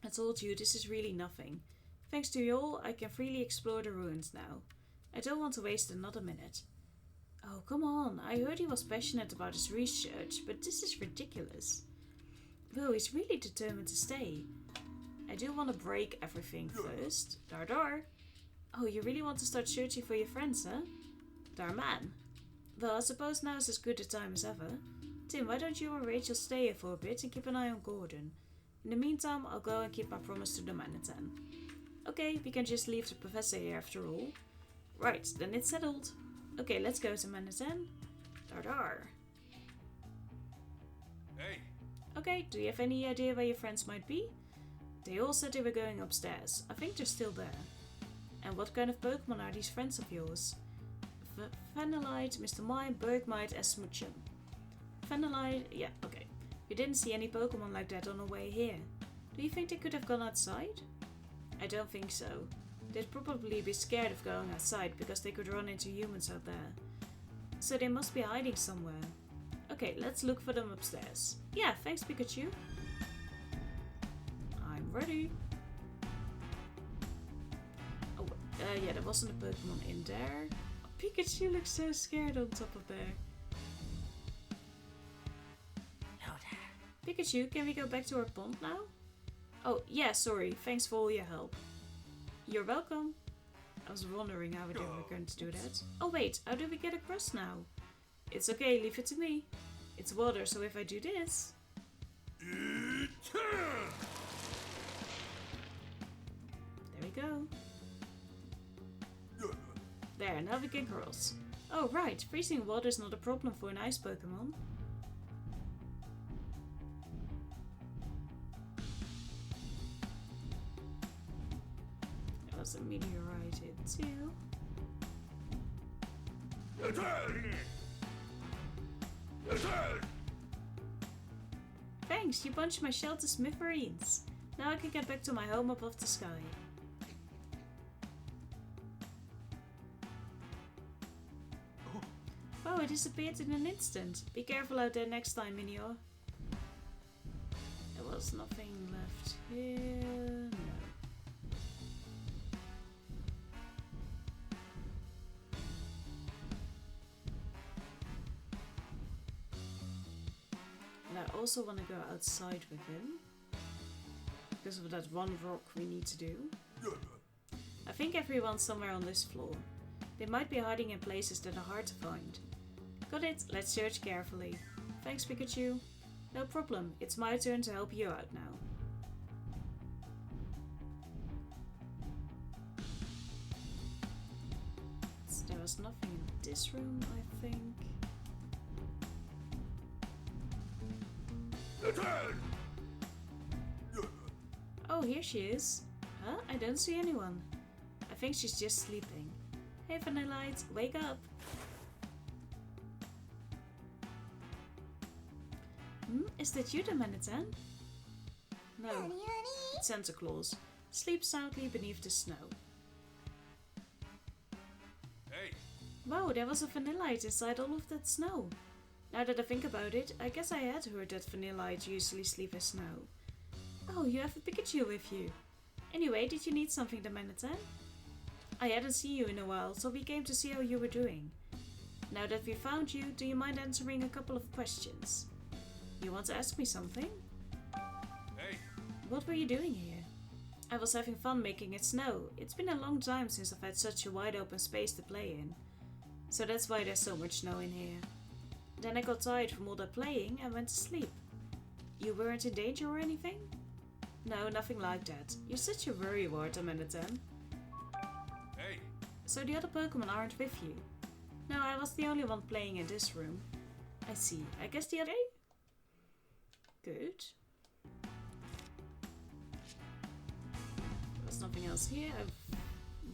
I told you, this is really nothing. Thanks to you all, I can freely explore the ruins now. I don't want to waste another minute. Oh, come on. I heard he was passionate about his research, but this is ridiculous. Well, he's really determined to stay. I do want to break everything first. Dar dar. Oh, you really want to start searching for your friends, huh? Dar man. Well, I suppose now's as good a time as ever. Tim, why don't you and Rachel stay here for a bit and keep an eye on Gordon? In the meantime, I'll go and keep my promise to the Manhattan. Okay, we can just leave the professor here after all. Right, then it's settled. Okay, let's go to Manhattan. Dar dar. Hey. Okay, do you have any idea where your friends might be? They all said they were going upstairs. I think they're still there. And what kind of Pokemon are these friends of yours? Vanillite, Mr. Mime, Bergmite, and Smoochum. Vanillite, yeah, okay. We didn't see any Pokemon like that on the way here. Do you think they could have gone outside? I don't think so. They'd probably be scared of going outside because they could run into humans out there. So they must be hiding somewhere. Okay, let's look for them upstairs. Yeah, thanks Pikachu. I'm ready. Oh, yeah, there wasn't a Pokemon in there. Oh, Pikachu looks so scared on top of there. Pikachu, can we go back to our pond now? Oh, yeah, sorry. Thanks for all your help. You're welcome. I was wondering how they were going to do that. Oh wait, how do we get across now? It's okay, leave it to me. It's water, so if I do this... There we go. There, now we can cross. Oh right, freezing water is not a problem for an ice Pokemon. Does a meteorite hit too? Thanks, you punched my shell to smithereens. Now I can get back to my home above the sky. Oh, it disappeared in an instant. Be careful out there next time, Minior. There was nothing left here. No. And I also want to go outside with him. Because of that one rock we need to do. I think everyone's somewhere on this floor. They might be hiding in places that are hard to find. Got it, let's search carefully. Thanks, Pikachu. No problem, it's my turn to help you out now. There was nothing in this room, I think. Oh, here she is. Huh? I don't see anyone. I think she's just sleeping. Hey, Vanillite, wake up! Is that you, the Manhattan? No, it's Santa Claus. Sleep soundly beneath the snow. Hey! Wow, there was a Vanillite inside all of that snow. Now that I think about it, I guess I had heard that Vanillite usually sleep in snow. Oh, you have a Pikachu with you. Anyway, did you need something, the Manhattan? I hadn't seen you in a while, so we came to see how you were doing. Now that we found you, do you mind answering a couple of questions? You want to ask me something? Hey! What were you doing here? I was having fun making it snow. It's been a long time since I've had such a wide open space to play in. So that's why there's so much snow in here. Then I got tired from all that playing and went to sleep. You weren't in danger or anything? No, nothing like that. You're such a worrywart, Manhattan. Hey! So the other Pokemon aren't with you? No, I was the only one playing in this room. I see. I guess the other... Good. There's nothing else here. I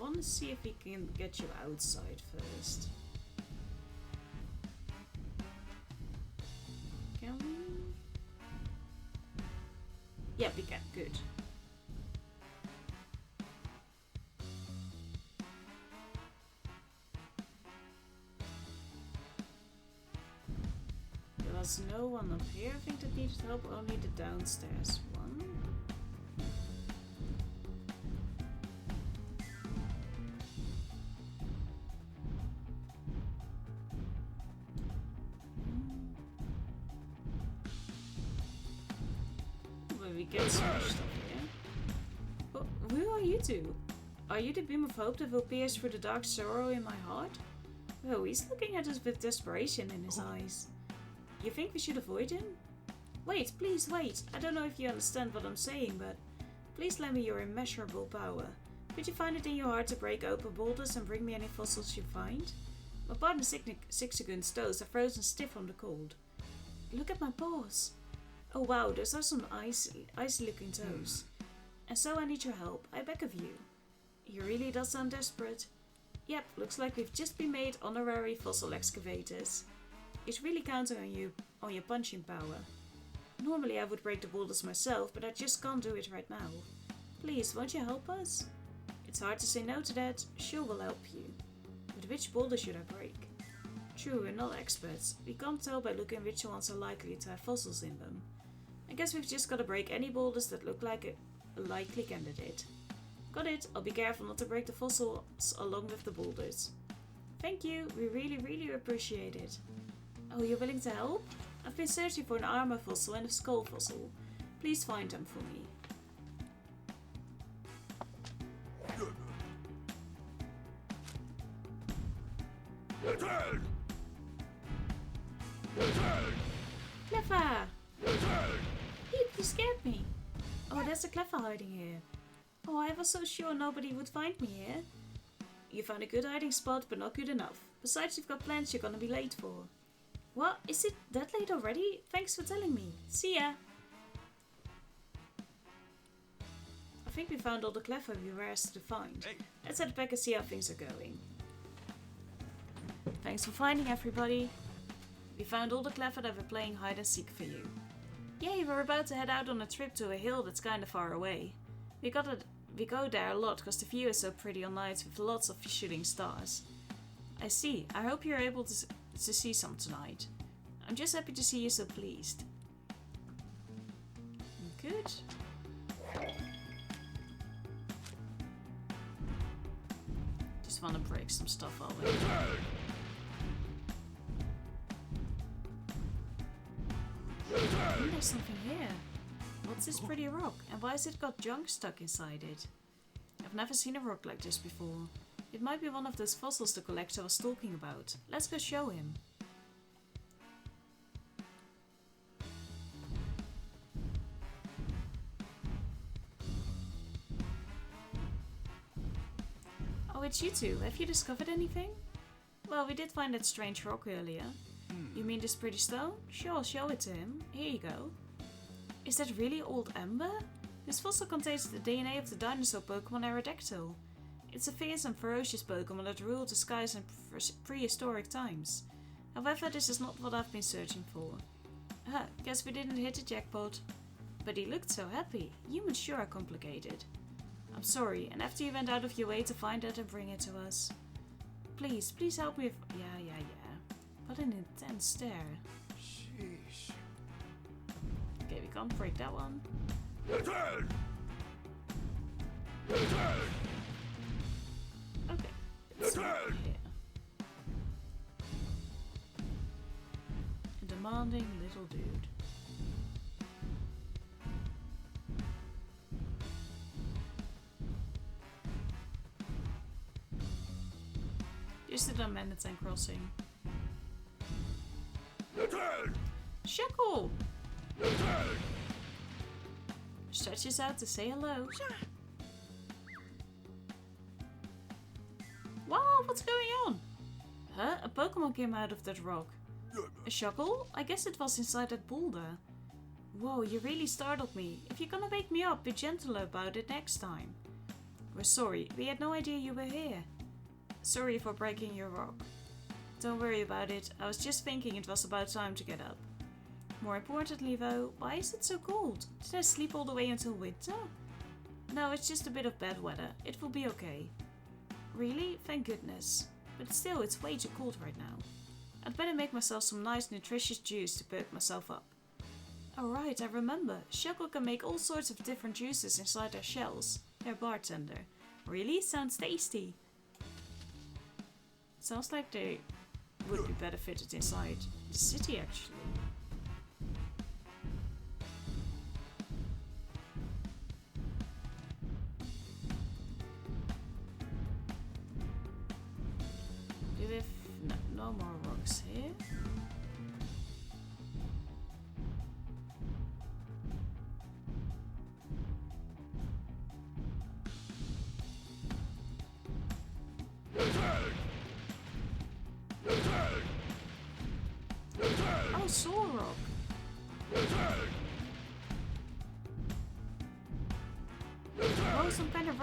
want to see if we can get you outside first. Can we? Yeah, we can. Good. There was no one up here, I think, that needed help, only the downstairs one. Well, we get smashed up here. Oh, who are you two? Are you the beam of hope that will pierce through the dark sorrow in my heart? Oh, he's looking at us with desperation in his eyes. You think we should avoid him? Wait, please wait. I don't know if you understand what I'm saying, but please lend me your immeasurable power. Could you find it in your heart to break open boulders and bring me any fossils you find? My partner Sixagun's toes are frozen stiff from the cold. Look at my paws. Oh wow, those are some icy looking toes. And so I need your help. I beg of you. He really does sound desperate. Yep, looks like we've just been made honorary fossil excavators. It's really counting on your punching power. Normally I would break the boulders myself, but I just can't do it right now. Please, won't you help us? It's hard to say no to that. Sure, we'll help you. But which boulder should I break? True, we're not experts. We can't tell by looking which ones are likely to have fossils in them. I guess we've just got to break any boulders that look like a likely candidate. Got it. I'll be careful not to break the fossils along with the boulders. Thank you. We really appreciate it. Oh, you're willing to help? I've been searching for an armor fossil and a skull fossil. Please find them for me. Cleffa! Peep, you scared me. Oh, there's a Cleffa hiding here. Oh, I was so sure nobody would find me here. You found a good hiding spot, but not good enough. Besides, you've got plans you're gonna be late for. What? Is it that late already? Thanks for telling me. See ya! I think we found all the clever we were asked to find. Hey. Let's head back and see how things are going. Thanks for finding, everybody. We found all the clever that we're playing hide and seek for you. Yay, we're about to head out on a trip to a hill that's kinda far away. We go there a lot because the view is so pretty on nights with lots of shooting stars. I see. I hope you're able to see some tonight. I'm just happy to see you so pleased. Good. Just want to break some stuff out. There's something here. What's this pretty rock? And why has it got junk stuck inside it? I've never seen a rock like this before. It might be one of those fossils the collector was talking about. Let's go show him. Oh, it's you two. Have you discovered anything? Well, we did find that strange rock earlier. You mean this pretty stone? Sure, I'll show it to him. Here you go. Is that really old amber? This fossil contains the DNA of the dinosaur Pokemon Aerodactyl. It's a fierce and ferocious Pokemon that ruled the skies in prehistoric times. However, this is not what I've been searching for. Guess we didn't hit the jackpot. But he looked so happy. Humans sure are complicated. I'm sorry, and after you went out of your way to find it and bring it to us. Please help me if... Yeah. What an intense stare. Sheesh. Okay, we can't break that one. Okay. Let's see over here. A demanding little dude. Just the Manhattan crossing. Shackle! Stretches out to say hello. Wow, what's going on? Huh? A Pokemon came out of that rock. A Shackle? I guess it was inside that boulder. Whoa, you really startled me. If you're gonna wake me up, be gentler about it next time. We're sorry, we had no idea you were here. Sorry for breaking your rock. Don't worry about it, I was just thinking it was about time to get up. More importantly though, why is it so cold? Did I sleep all the way until winter? No, it's just a bit of bad weather. It will be okay. Really? Thank goodness. But still, it's way too cold right now. I'd better make myself some nice nutritious juice to perk myself up. Oh right, I remember. Shackle can make all sorts of different juices inside their shells. They're bartender. Really? Sounds tasty. Sounds like they would be better fitted inside the city actually. Do we have no more rocks here? Oh, Soul Rock. Oh, some kind of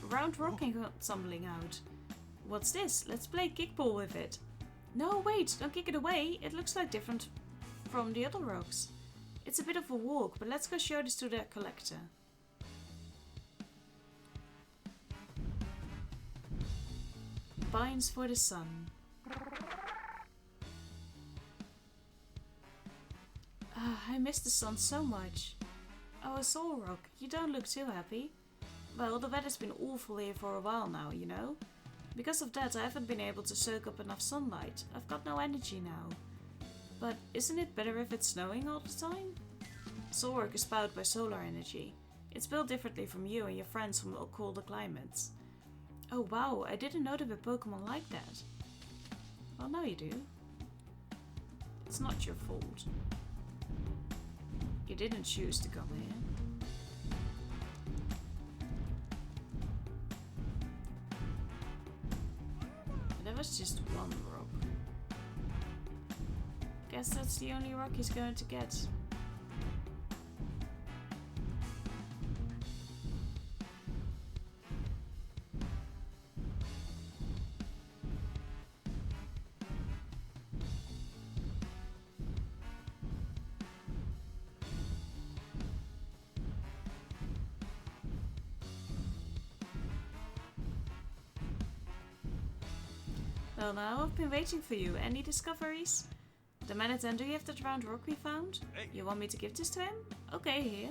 round rocking tumbling out. What's this? Let's play kickball with it. No, wait, don't kick it away. It looks like different from the other rocks. It's a bit of a walk, but let's go show this to the collector. Pines for the sun. I miss the sun so much. Oh, Soul Rock, you don't look too happy. Well, the weather's been awful here for a while now, you know? Because of that, I haven't been able to soak up enough sunlight. I've got no energy now. But isn't it better if it's snowing all the time? Soul Rock is powered by solar energy. It's built differently from you and your friends from colder climates. Oh wow, I didn't know there were Pokemon like that. Well, now you do. It's not your fault. You didn't choose to come here. That was just one rock. Guess that's the only rock he's going to get. Well now, I've been waiting for you. Any discoveries? The Manhattan, do you have that round rock we found? Hey. You want me to give this to him? Okay, here.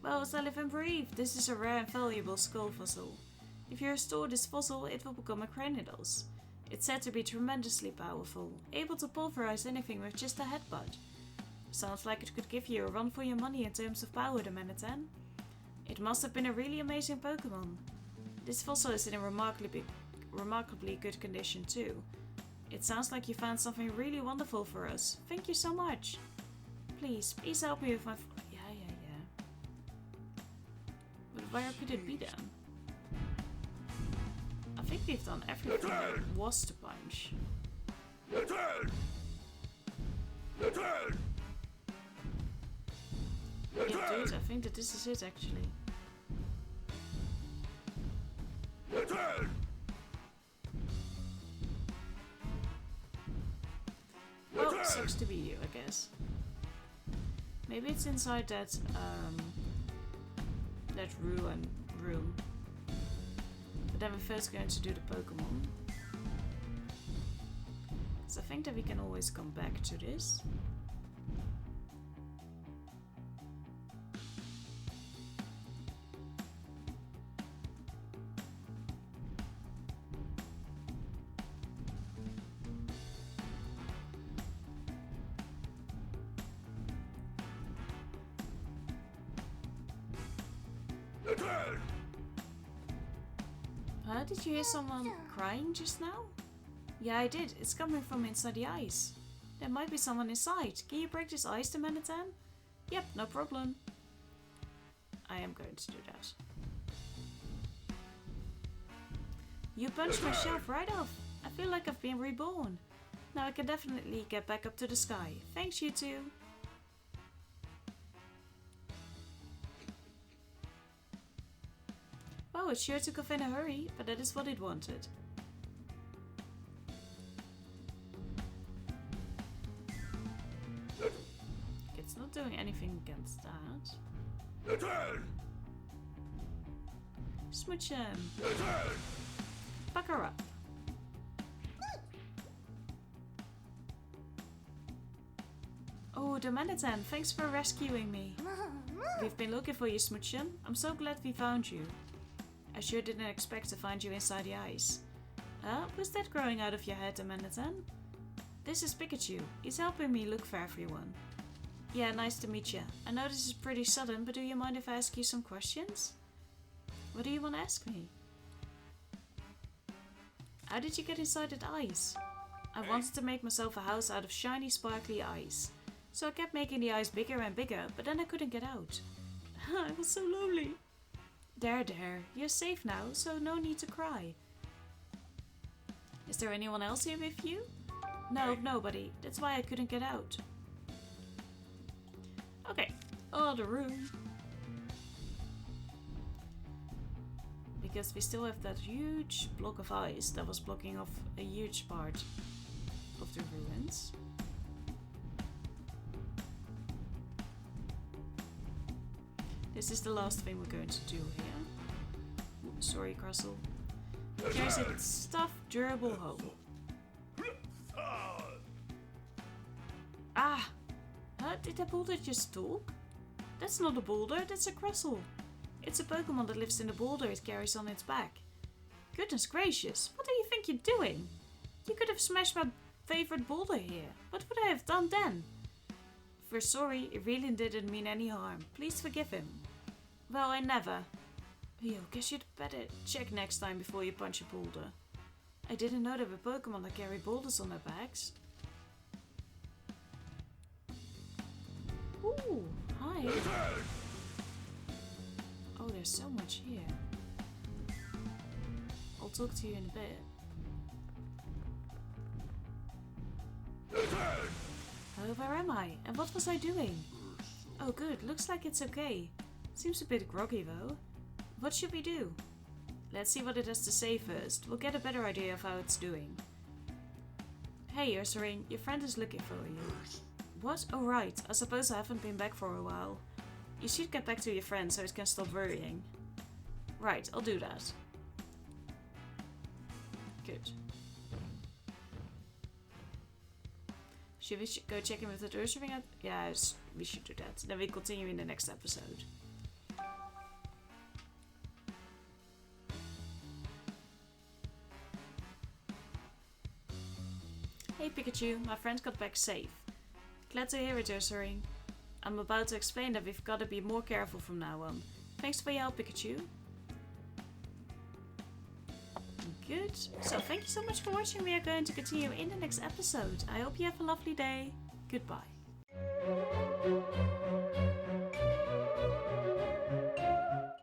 Well, as I live and breathe, this is a rare and valuable skull fossil. If you restore this fossil, it will become a cranidos. It's said to be tremendously powerful, able to pulverize anything with just a headbutt. Sounds like it could give you a run for your money in terms of power, the Manhattan. It must have been a really amazing Pokemon. This fossil is in a remarkably good condition too. It sounds like you found something really wonderful for us. Thank you so much. Please help me with my... Yeah. But where could it be then? I think we've done everything there was to punch. Yeah, dude, I think that this is it actually. Well, sucks to be you, I guess. Maybe it's inside that room. But then we're first going to do the Pokemon. So I think that we can always come back to this. Did you hear someone crying just now? Yeah, I did. It's coming from inside the ice. There might be someone inside. Can you break this ice, the Manhattan? Yep, no problem. I am going to do that. You punched my shelf right off. I feel like I've been reborn. Now I can definitely get back up to the sky. Thanks, you two. Oh, it sure took off in a hurry, but that is what it wanted. It's not doing anything against that. Smooch him. Buck her up. Oh, the Manhattan, thanks for rescuing me. We've been looking for you, Smoochum. I'm so glad we found you. I sure didn't expect to find you inside the ice. Was that growing out of your head, the Manhattan? This is Pikachu. He's helping me look for everyone. Yeah, nice to meet you. I know this is pretty sudden, but do you mind if I ask you some questions? What do you want to ask me? How did you get inside that ice? I wanted to make myself a house out of shiny, sparkly ice. So I kept making the ice bigger and bigger, but then I couldn't get out. I was so lonely. There, you're safe now, so no need to cry. Is there anyone else here with you? No, nobody. That's why I couldn't get out. Okay, other room. Because we still have that huge block of ice that was blocking off a huge part of the ruins. This is the last thing we're going to do here. Oops, sorry, Crustle. There's a stuffed durable hole. Ah! Huh? Did that boulder just talk? That's not a boulder, that's a Crustle. It's a Pokemon that lives in the boulder it carries on its back. Goodness gracious, what do you think you're doing? You could have smashed my favorite boulder here. What would I have done then? We're sorry, it really didn't mean any harm. Please forgive him. Well, I never. Yo, guess you'd better check next time before you punch a boulder. I didn't know there were Pokemon that carry boulders on their backs. Ooh, hi. Oh, there's so much here. I'll talk to you in a bit. Oh, where am I? And what was I doing? Oh good, looks like it's okay. Seems a bit groggy though. What should we do? Let's see what it has to say first. We'll get a better idea of how it's doing. Hey Ursaring, your friend is looking for you. What? Oh right, I suppose I haven't been back for a while. You should get back to your friend so it can stop worrying. Right, I'll do that. Good. Should we go check in with the nursery? Yes, we should do that. Then we continue in the next episode. Hey Pikachu, my friend got back safe. Glad to hear it, Ursaring. I'm about to explain that we've got to be more careful from now on. Thanks for your help, Pikachu. Good. So thank you so much for watching. We are going to continue in the next episode. I hope you have a lovely day. Goodbye.